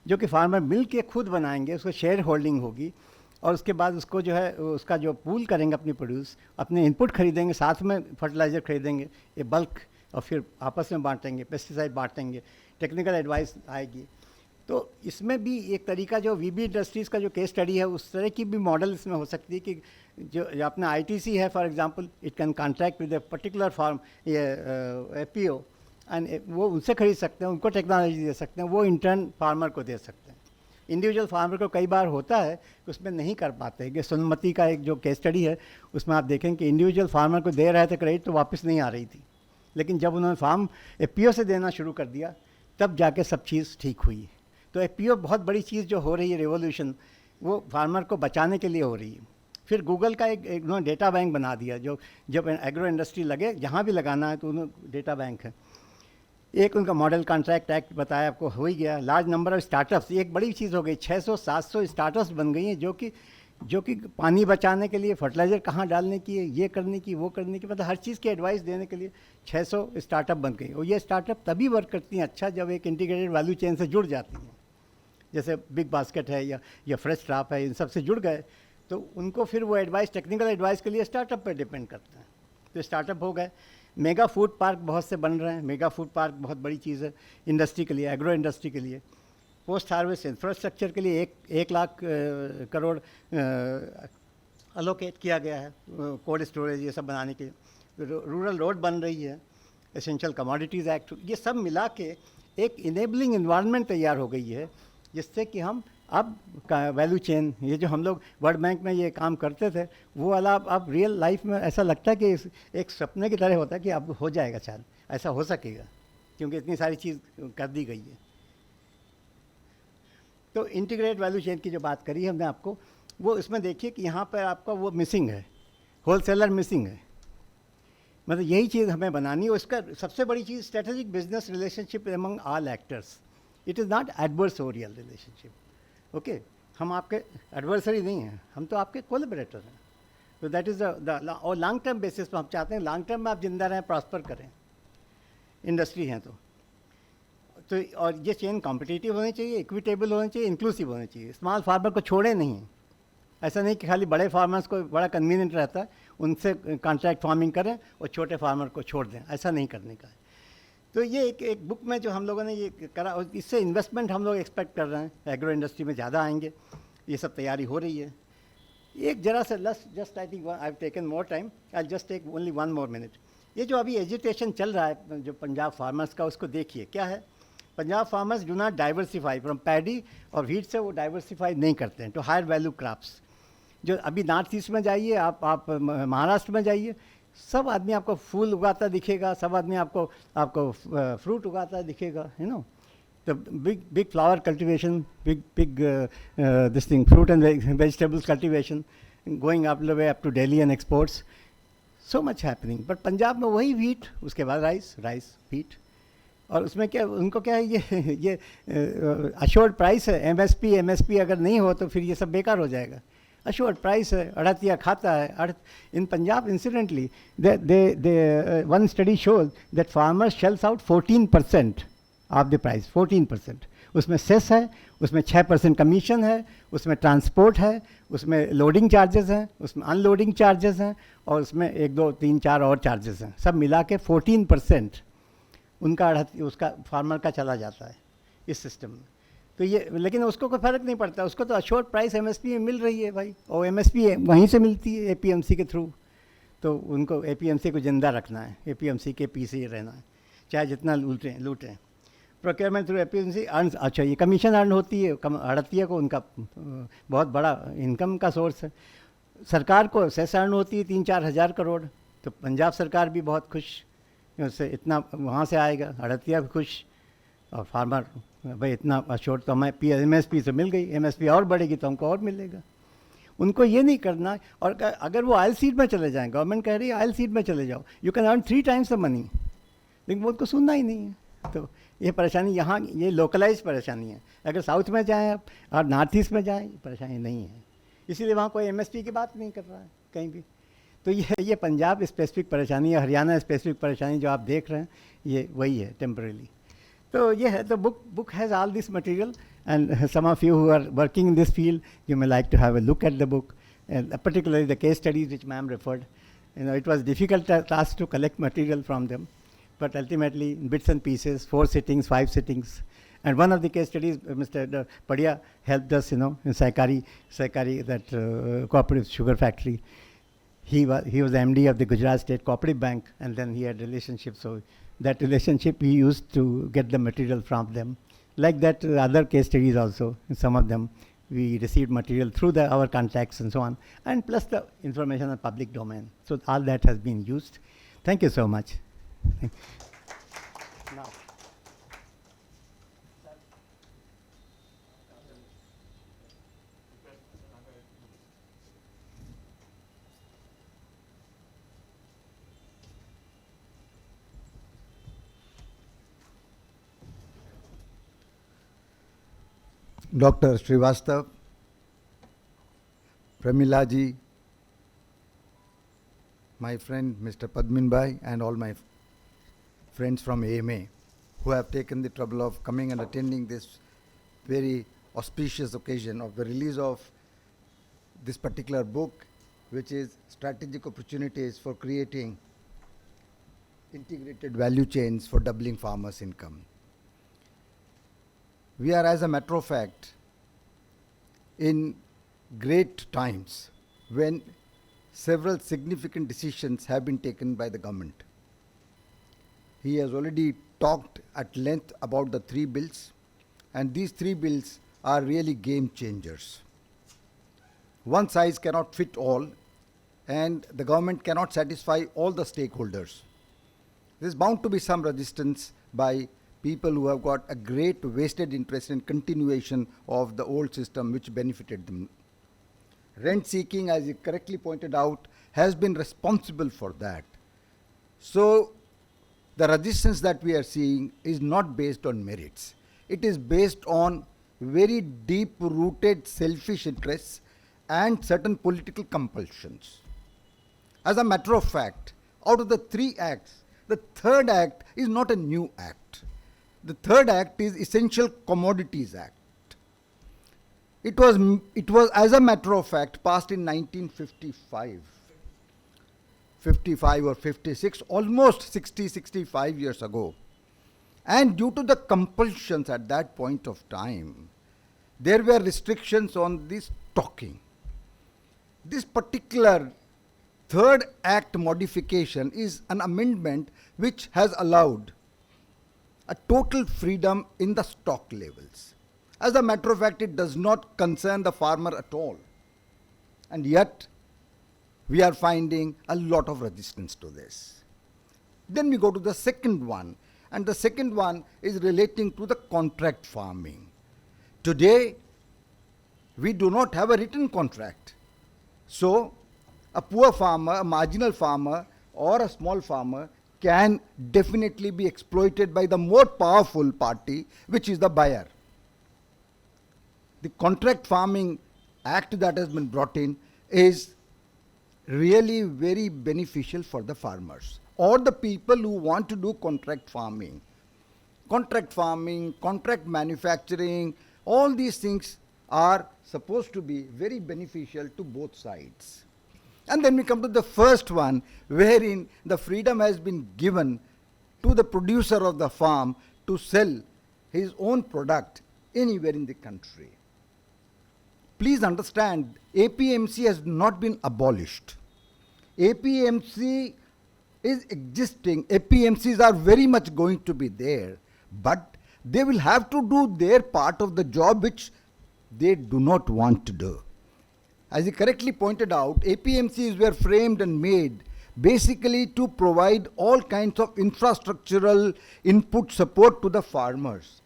Speaker 2: जो कि फार्मर मिल के खुद बनाएंगे, उसको शेयर होल्डिंग होगी और उसके बाद उसको जो है उसका जो पूल करेंगे अपनी प्रोड्यूस, अपने इनपुट खरीदेंगे, साथ में फर्टिलाइज़र खरीदेंगे, ये बल्क, और फिर आपस में बांटेंगे, पेस्टिसाइड बांटेंगे, टेक्निकल एडवाइस आएगी। तो इसमें भी एक तरीका जो वीबी इंडस्ट्रीज़ का जो केस स्टडी है, उस तरह की भी मॉडल इसमें हो सकती है कि जो अपना आईटीसी है for example, it can contract with a particular farm, ये एपीओ, एंड वो उनसे खरीद सकते हैं, उनको टेक्नोलॉजी दे सकते हैं, वो इंटर्न फार्मर को दे सकते हैं। इंडिविजुअल फार्मर को कई बार होता है कि उसमें नहीं कर पाते हैं, कि सोनमती का एक जो केस स्टडी है उसमें आप देखें कि इंडिविजुअल फार्मर को दे रहे थे क्रेडिट तो वापस नहीं आ रही थी, लेकिन जब उन्होंने फार्म एपीओ से देना शुरू कर दिया तब जाके सब चीज़ ठीक हुई। तो एपीओ बहुत बड़ी चीज़ जो हो रही है रेवोल्यूशन, वो फार्मर को बचाने के लिए हो रही है। फिर गूगल का एक उन्होंने डेटा बैंक बना दिया, जो जब एग्रो इंडस्ट्री लगे जहाँ भी लगाना है तो उन्होंने डेटा बैंक है। एक उनका मॉडल कॉन्ट्रैक्ट एक्ट बताया आपको, हो ही गया। लार्ज नंबर ऑफ स्टार्टअप्स, एक बड़ी चीज़ हो गई, 600-700 स्टार्टअप्स बन गई हैं, जो कि पानी बचाने के लिए, फर्टिलाइज़र कहाँ डालने की है, ये करने की, वो करने की, मतलब हर चीज़ की एडवाइस देने के लिए 600 स्टार्टअप बन गई। और ये स्टार्टअप तभी वर्क करती हैं अच्छा जब एक इंटीग्रेटेड वैल्यू चेन से जुड़ जाती हैं, जैसे बिग बास्केट है या फ्रेश ट्रैप है, इन सब से जुड़ गए तो उनको फिर वो एडवाइस, टेक्निकल एडवाइस के लिए स्टार्टअप पर डिपेंड करता है। तो स्टार्टअप हो गए। मेगा फूड पार्क बहुत से बन रहे हैं, मेगा फूड पार्क बहुत बड़ी चीज़ है इंडस्ट्री के लिए, एग्रो इंडस्ट्री के लिए। पोस्ट हार्वेस्ट इंफ्रास्ट्रक्चर के लिए 1 लाख करोड़ अलोकेट किया गया है, कोल्ड स्टोरेज ये सब बनाने के लिए। रूरल रोड बन रही है, एसेंशियल कमोडिटीज़ एक्ट, ये सब मिला के एक इनेबलिंग इन्वायरमेंट तैयार हो गई है, जिससे कि हम अब का वैल्यू चेन, ये जो हम लोग वर्ल्ड बैंक में ये काम करते थे, वो वाला अब रियल लाइफ में ऐसा लगता है कि एक सपने की तरह होता है कि अब हो जाएगा, शायद ऐसा हो सकेगा, क्योंकि इतनी सारी चीज़ कर दी गई है। तो इंटीग्रेटेड वैल्यू चेन की जो बात करी है हमने आपको, वो इसमें देखिए कि यहाँ पर आपका वो मिसिंग है, होलसेलर मिसिंग है, मतलब यही चीज़ हमें बनानी है। उसका सबसे बड़ी चीज़ strategic business relationship among all actors, it is not adversarial relationship. Okay, हम आपके एडवर्सरी नहीं हैं, हम तो आपके कोलैबोरेटर हैं। तो दैट इज़ द और लॉन्ग टर्म बेसिस पर हम चाहते हैं लॉन्ग टर्म में आप जिंदा रहें, प्रॉस्पर करें, इंडस्ट्री हैं तो और ये चेन कॉम्पिटिटिव होनी चाहिए, इक्विटेबल होनी चाहिए, इंक्लूसिव होनी चाहिए। स्मॉल फार्मर को छोड़े नहीं, ऐसा नहीं कि खाली बड़े फार्मर्स को बड़ा कन्वीनियंट रहता है उनसे कॉन्ट्रैक्ट फार्मिंग करें और छोटे फार्मर को छोड़ दें, ऐसा नहीं करने का है। तो ये एक बुक में जो हम लोगों ने ये करा, और इससे इन्वेस्टमेंट हम लोग एक्सपेक्ट कर रहे हैं, एग्रो इंडस्ट्री में ज़्यादा आएंगे, ये सब तैयारी हो रही है। एक जरा से just I think I have taken more time, I just take only 1 more minute। ये जो अभी एजिटेशन चल रहा है जो पंजाब फार्मर्स का, उसको देखिए क्या है। Punjab farmers do not diversify from paddy और व्हीट से, वो डाइवर्सिफाई नहीं करते हैं टू हायर वैल्यू क्रॉप्स। जो अभी नॉर्थ ईस्ट में जाइए, आप महाराष्ट्र में जाइए, सब आदमी आपको फूल उगाता दिखेगा, सब आदमी आपको फ्रूट उगाता दिखेगा, you know. The big flower cultivation, big this thing, fruit and vegetables cultivation going up the way up to Delhi and exports, so much happening. But Punjab में वही व्हीट, उसके बाद राइस व्हीट, और उसमें क्या उनको क्या है, ये अश्योर्ड प्राइस है। एमएसपी अगर नहीं हो तो फिर ये सब बेकार हो जाएगा। अश्योर्ड प्राइस है, अड़तिया खाता है। In Punjab incidentally one study shows that farmers shells out 14% of the price 14%। उसमें सेस है, उसमें 6% कमीशन है, उसमें ट्रांसपोर्ट है, उसमें लोडिंग चार्जेस हैं, उसमें अनलोडिंग चार्जेस हैं, और उसमें 1 2 3 4 और चार्जेस हैं। सब मिला के 14% उनका उसका फार्मर का चला जाता है इस सिस्टम में। तो ये, लेकिन उसको कोई फ़र्क नहीं पड़ता, उसको तो अश्योर्ड प्राइस एमएसपी में मिल रही है भाई, और एमएसपी वहीं से मिलती है एपीएमसी के थ्रू। तो उनको एपीएमसी को ज़िंदा रखना है, एपीएमसी के पीछे रहना है, चाहे जितना लूटें। प्रोक्योरमेंट थ्रू एपीएमसी अर्न, अच्छा ये कमीशन अर्न होती है, हड़तिया को उनका बहुत बड़ा इनकम का सोर्स है। सरकार को सेस अर्न होती है 3-4 हज़ार करोड़, तो पंजाब सरकार भी बहुत खुश, उससे इतना वहाँ से आएगा, हड़तिया भी खुश, और फार्मर भाई इतना अश्योर्ड तो हमें एमएसपी से मिल गई, एमएसपी और बढ़ेगी तो हमको और मिलेगा। उनको ये नहीं करना। और अगर वो आयल सीड में चले जाएँ, गवर्नमेंट कह रही है आयल सीड में चले जाओ, you can earn 3 times the money, लेकिन वो उनको सुनना ही नहीं है। तो ये परेशानी यहाँ, ये लोकलाइज परेशानी है। अगर साउथ में जाएँ आप और नॉर्थ ईस्ट में जाएँ, परेशानी नहीं है, इसीलिए वहाँ कोई एमएसपी की बात नहीं कर रहा है कहीं भी। तो ये पंजाब स्पेसिफिक परेशानी है, हरियाणा स्पेसिफिक परेशानी जो आप देख रहे हैं, ये वही है टेम्परेली। तो ये है, the book has all this material, and some of you who are working in this field, you may like to have a look at the book, and particularly the case studies which ma'am referred. You know, it was difficult task to collect material from them, but ultimately in bits and pieces, 4 sittings, 5 sittings. And one of the case studies, Mr. Padia helped us, you know, in Sahkari, that cooperative sugar factory. He was the MD of the Gujarat State Cooperative Bank, and then he had relationships. So that relationship we used to get the material from them. Like that, other case studies also, in some of them, we received material through our contacts and so on, and plus the information on public domain. So all that has been used. Thank you so much. Now.
Speaker 4: Dr. Srivastav, Pramila ji, my friend Mr. Padmin Bhai, and all my friends from AMA who have taken the trouble of coming and attending this very auspicious occasion of the release of this particular book, which is Strategic Opportunities for Creating Integrated Value Chains for Doubling Farmers' Income. We are, as a matter of fact, in great times when several significant decisions have been taken by the government. He has already talked at length about the 3 bills, and these 3 bills are really game changers. One size cannot fit all, and the government cannot satisfy all the stakeholders. There is bound to be some resistance by people who have got a great vested interest in continuation of the old system which benefited them. Rent seeking, as you correctly pointed out, has been responsible for that. So the resistance that we are seeing is not based on merits. It is based on very deep-rooted selfish interests and certain political compulsions. As a matter of fact, out of the 3 acts, the 3rd act is not a new act. The 3rd act is Essential Commodities Act. It was, as a matter of fact, passed in 1955, 55 or 56, almost 65 years ago. And due to the compulsions at that point of time, there were restrictions on the stocking. This particular 3rd act modification is an amendment which has allowed a total freedom in the stock levels. As a matter of fact, it does not concern the farmer at all. And yet, we are finding a lot of resistance to this. Then we go to the second one, and the second one is relating to the contract farming. Today, we do not have a written contract. So, a poor farmer, a marginal farmer, or a small farmer can definitely be exploited by the more powerful party, which is the buyer. The Contract Farming Act that has been brought in is really very beneficial for the farmers or the people who want to do contract farming. contract farming, contract manufacturing, all these things are supposed to be very beneficial to both sides. And then we come to the first one, wherein the freedom has been given to the producer of the farm to sell his own product anywhere in the country. Please understand, APMC has not been abolished. APMC is existing. APMCs are very much going to be there, but they will have to do their part of the job which they do not want to do. As he correctly pointed out, APMCs were framed and made basically to provide all kinds of infrastructural input support to the farmers.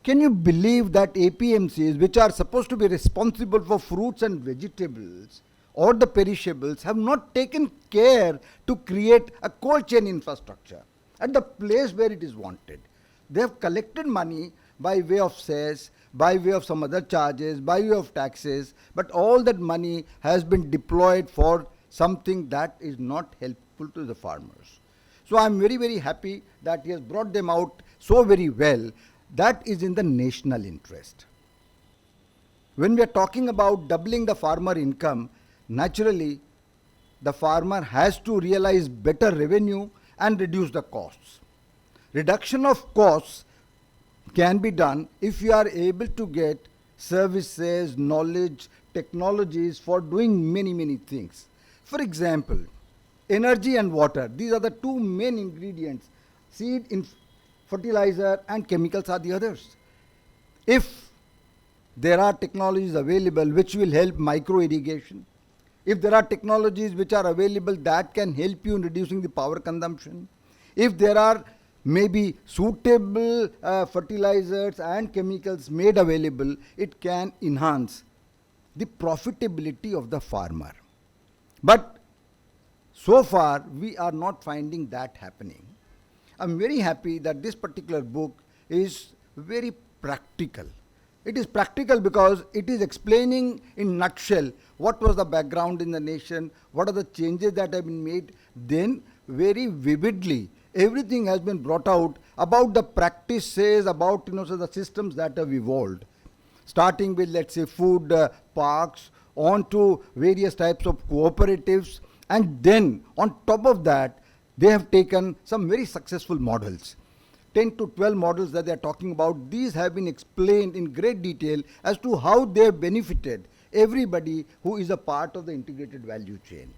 Speaker 4: Can you believe that APMCs, which are supposed to be responsible for fruits and vegetables or the perishables, have not taken care to create a cold chain infrastructure at the place where it is wanted? They have collected money by way of cess, by way of some other charges, by way of taxes, but all that money has been deployed for something that is not helpful to the farmers. So I am very, very happy that he has brought them out so very well. That is in the national interest. When we are talking about doubling the farmer income, naturally the farmer has to realize better revenue and reduce the costs. Reduction of costs can be done if you are able to get services, knowledge, technologies for doing many, many things. For example, energy and water. These are the two main ingredients. Seed, fertilizer and chemicals are the others. If there are technologies available which will help micro irrigation, if there are technologies which are available that can help you in reducing the power consumption, if there are maybe suitable fertilizers and chemicals made available, it can enhance the profitability of the farmer. But so far we are not finding that happening. I'm very happy that this particular book is very practical. It is practical because it is explaining in nutshell what was the background in the nation, what are the changes that have been made. Then very vividly everything has been brought out about the practices, about so the systems that have evolved, starting with, let's say, food parks, on to various types of cooperatives, and then on top of that they have taken some very successful models. 10 to 12 models that they are talking about, these have been explained in great detail as to how they have benefited everybody who is a part of the integrated value chain.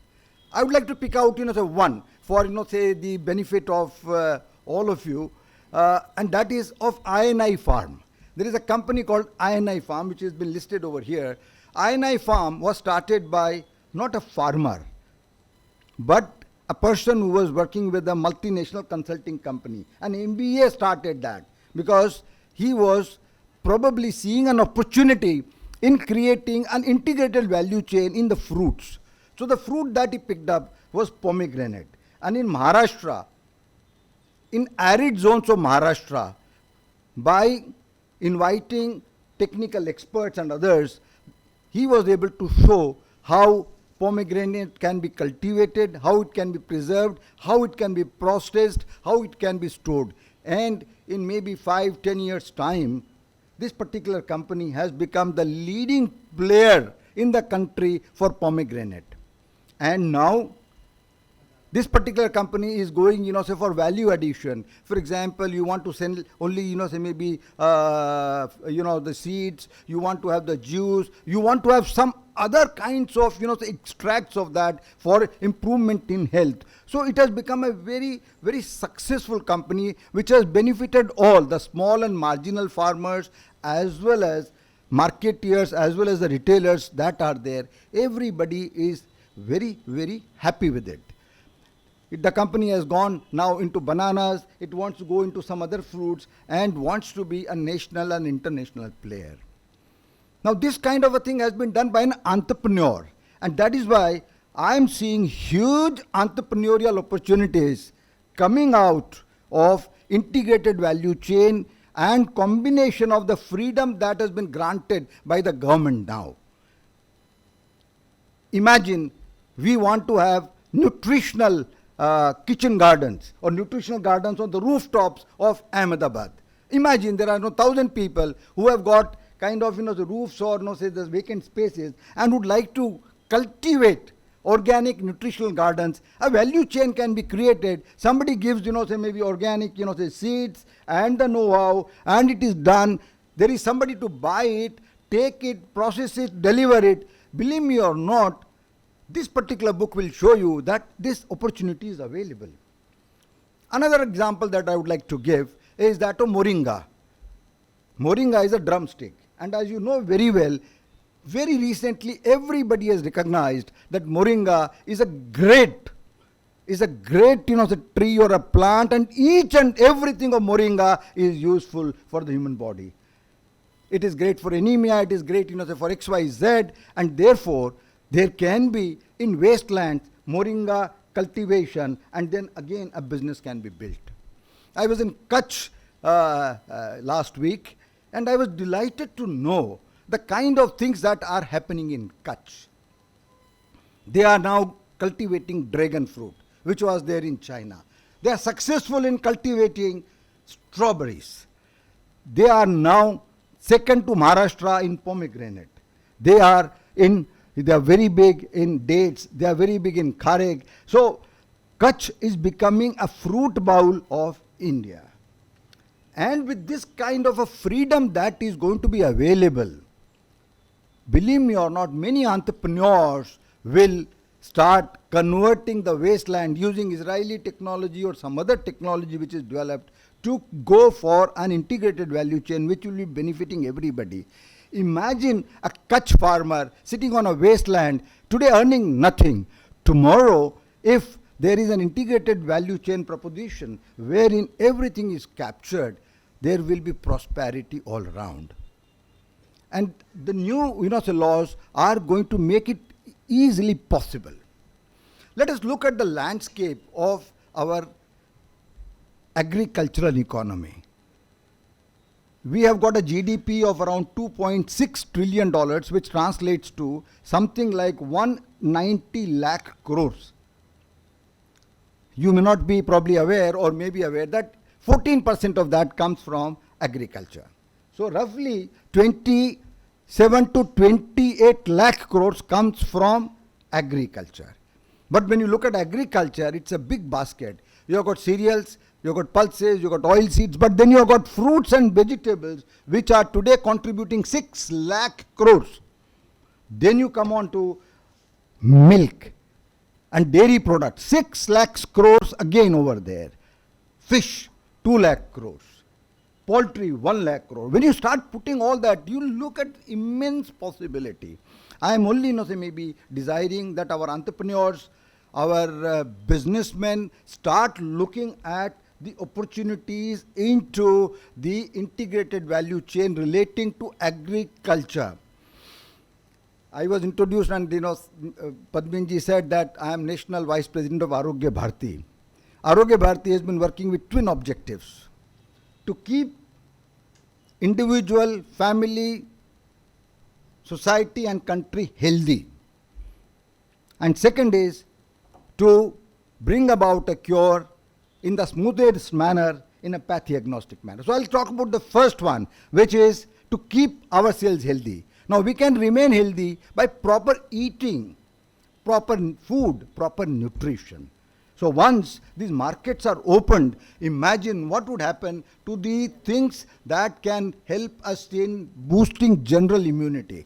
Speaker 4: I would like to pick out say one for say the benefit of all of you, and that is of INI Farm. There is a company called INI Farm which has been listed over here. INI Farm was started by not a farmer, but a person who was working with a multinational consulting company. An MBA started that because he was probably seeing an opportunity in creating an integrated value chain in the fruits. So the fruit that he picked up was pomegranate. And in Maharashtra, in arid zones of Maharashtra, by inviting technical experts and others, he was able to show how pomegranate can be cultivated, how it can be preserved, how it can be processed, how it can be stored. And in maybe 5-10 years' time, this particular company has become the leading player in the country for pomegranate. And now this particular company is going, say for value addition. For example, you want to sell only, say maybe, the seeds, you want to have the juice, you want to have some other kinds of, extracts of that for improvement in health. So it has become a very, very successful company which has benefited all the small and marginal farmers as well as marketeers as well as the retailers that are there. Everybody is very, very happy with it. The company has gone now into bananas, it wants to go into some other fruits and wants to be a national and international player. Now this kind of a thing has been done by an entrepreneur, and that is why I am seeing huge entrepreneurial opportunities coming out of integrated value chain and combination of the freedom that has been granted by the government now. Imagine we want to have nutritional kitchen gardens or nutritional gardens on the rooftops of Ahmedabad. Imagine there are 1,000 people who have got kind of the roofs or say the vacant spaces and would like to cultivate organic nutritional gardens. A value chain can be created. Somebody gives say maybe organic say seeds and the know-how, and it is done. There is somebody to buy it, take it, process it, deliver it. Believe me or not, this particular book will show you that this opportunity is available. Another example that I would like to give is that of moringa. Moringa is a drumstick, and as you know very well, very recently everybody has recognized that moringa is a great the tree or a plant, and each and everything of moringa is useful for the human body. It is great for anemia, it is great for XYZ, and therefore there can be in wastelands moringa cultivation, and then again a business can be built. I was in Kutch last week, and I was delighted to know the kind of things that are happening in Kutch. They are now cultivating dragon fruit, which was there in China. They are successful in cultivating strawberries. They are now second to Maharashtra in pomegranate. They are very big in dates. They are very big in kharek. So Kutch is becoming a fruit bowl of India. And with this kind of a freedom that is going to be available, believe me or not, many entrepreneurs will start converting the wasteland using Israeli technology or some other technology which is developed to go for an integrated value chain which will be benefiting everybody. Imagine a Kutch farmer sitting on a wasteland today earning nothing. Tomorrow, if there is an integrated value chain proposition wherein everything is captured, there will be prosperity all around. And the new laws are going to make it easily possible. Let us look at the landscape of our agricultural economy. We have got a GDP of around $2.6 trillion, which translates to something like 190 lakh crores. You may not be probably aware or may be aware that 14% of that comes from agriculture. So roughly 27 to 28 lakh crores comes from agriculture. But when you look at agriculture, it's a big basket. You have got cereals, you have got pulses, you have got oil seeds, but then you have got fruits and vegetables which are today contributing 6 lakh crores. Then you come on to milk and dairy products, 6 lakhs crores again over there. Fish, 2 lakh crores. Poultry, 1 lakh crore. When you start putting all that, you look at immense possibility. I am only maybe desiring that our entrepreneurs, our businessmen start looking at the opportunities into the integrated value chain relating to agriculture. I was introduced and Padminji said that I am National Vice President of Arogya Bharti. Arogya Bharti has been working with twin objectives: to keep individual, family, society and country healthy. And second is to bring about a cure in the smoothest manner, in a path-agnostic manner. So I'll talk about the first one, which is to keep ourselves healthy. Now we can remain healthy by proper eating, proper food, proper nutrition. So once these markets are opened, imagine what would happen to the things that can help us in boosting general immunity.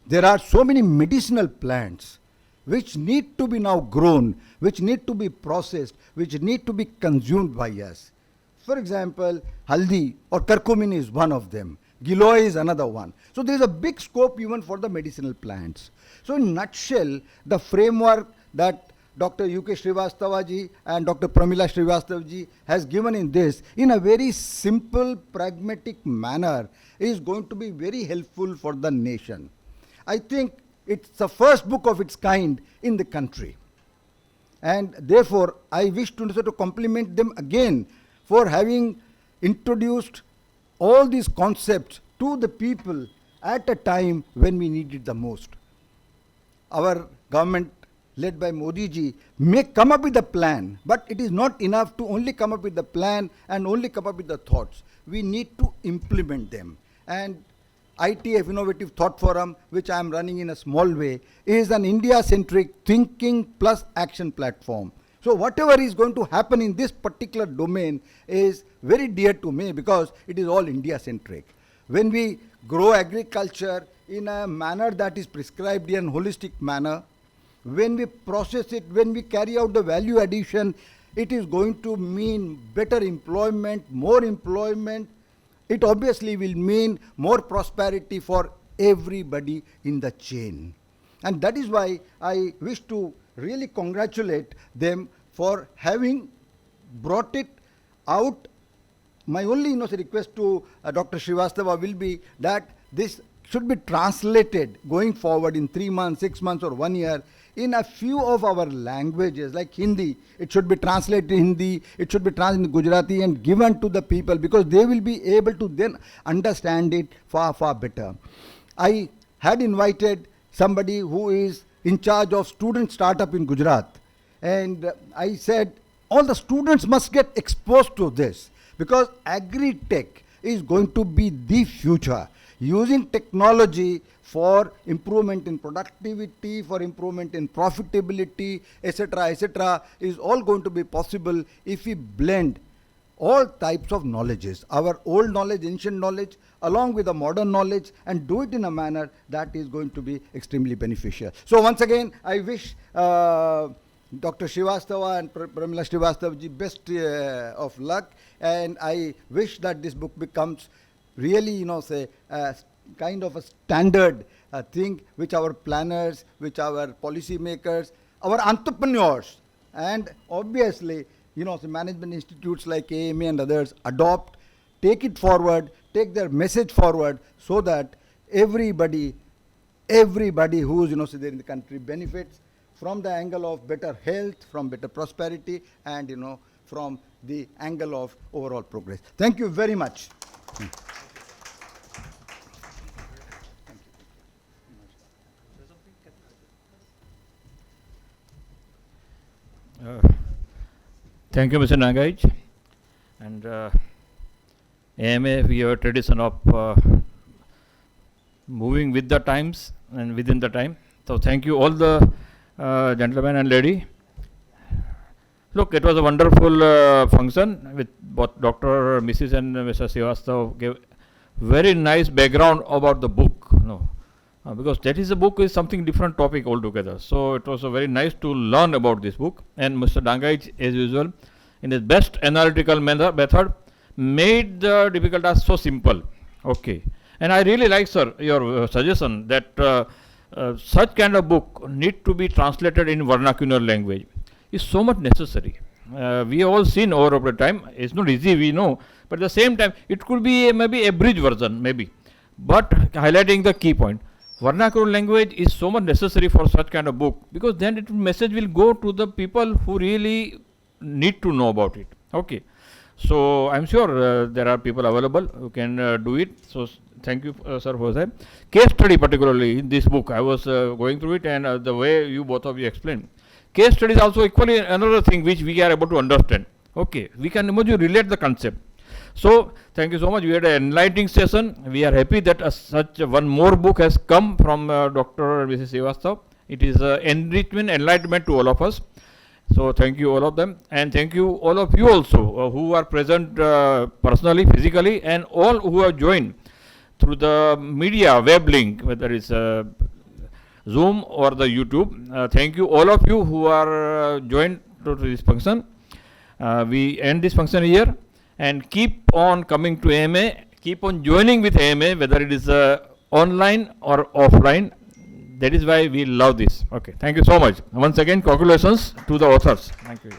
Speaker 4: There are so many medicinal plants which need to be now grown, which need to be processed, which need to be consumed by us. For example, haldi or curcumin is one of them. Giloy is another one. So there is a big scope even for the medicinal plants. So in a nutshell, the framework that Dr. UK Srivastava ji and Dr. Pramila Srivastava ji has given in this, in a very simple, pragmatic manner, is going to be very helpful for the nation. I think it's the first book of its kind in the country. And therefore, I wish to compliment them again for having introduced all these concepts to the people at a time when we need it the most. Our government led by Modi ji, may come up with a plan, but it is not enough to only come up with the plan and only come up with the thoughts. We need to implement them. And ITF Innovative Thought Forum, which I am running in a small way, is an India-centric thinking plus action platform. So whatever is going to happen in this particular domain is very dear to me because it is all India-centric. When we grow agriculture in a manner that is prescribed in a holistic manner, when we process it, when we carry out the value addition, it is going to mean better employment, more employment. It obviously will mean more prosperity for everybody in the chain. And that is why I wish to really congratulate them for having brought it out. My only request to Dr. Srivastava will be that this should be translated going forward in 3 months, 6 months or 1 year in a few of our languages like Hindi. It should be translated in Hindi, it should be translated in Gujarati and given to the people because they will be able to then understand it far, far better. I had invited somebody who is in charge of student startup in Gujarat, and I said all the students must get exposed to this because agri-tech is going to be the future. Using technology for improvement in productivity, for improvement in profitability, etc., is all going to be possible if we blend all types of knowledges, our old knowledge, ancient knowledge, along with the modern knowledge, and do it in a manner that is going to be extremely beneficial. So once again, I wish Dr. Srivastava and Pramila Srivastava ji best of luck, and I wish that this book becomes really, say, kind of a standard thing which our planners, which our policy makers, our entrepreneurs, and obviously, the management institutes like AMA and others adopt, take it forward, take their message forward so that everybody who is, there in the country benefits from the angle of better health, from better prosperity, and, from the angle of overall progress. Thank you very much.
Speaker 1: Thank you, Mr. Nagaich. And AMA, we have a tradition of moving with the times and within the time. So thank you all the gentlemen and lady. Look, it was a wonderful function with both Dr. Mrs. and Mr. Srivastava gave very nice background about the book. Because that is a book is something different topic altogether. So it was very nice to learn about this book. And Mr. Dangaich, as usual, in his best analytical method, made the difficult task so simple. Okay. And I really like, sir, your suggestion that such kind of book need to be translated in vernacular language. It's so much necessary. We have all seen over the time. It's not easy, we know. But at the same time, it could be maybe a bridge version, maybe. But highlighting the key point. Vernacular language is so much necessary for such kind of book because then it message will go to the people who really need to know about it. Okay. So I'm sure there are people available who can do it. So thank you, sir, for that. Case study particularly in this book, I was going through it and the way you both of you explained. Case study is also equally another thing which we are able to understand. Okay. We can relate the concept. So thank you so much. We had an enlightening session. We are happy that such one more book has come from Dr. Mrs. Srivastava. It is enrichment, enlightenment to all of us. So thank you all of them, and thank you all of you also who are present personally, physically, and all who have joined through the media web link, whether it's Zoom or the YouTube. Thank you all of you who are joined to this function. We end this function here. And keep on coming to AMA, keep on joining with AMA, whether it is online or offline. That is why we love this. Okay, thank you so much. Once again, congratulations to the authors. Thank you.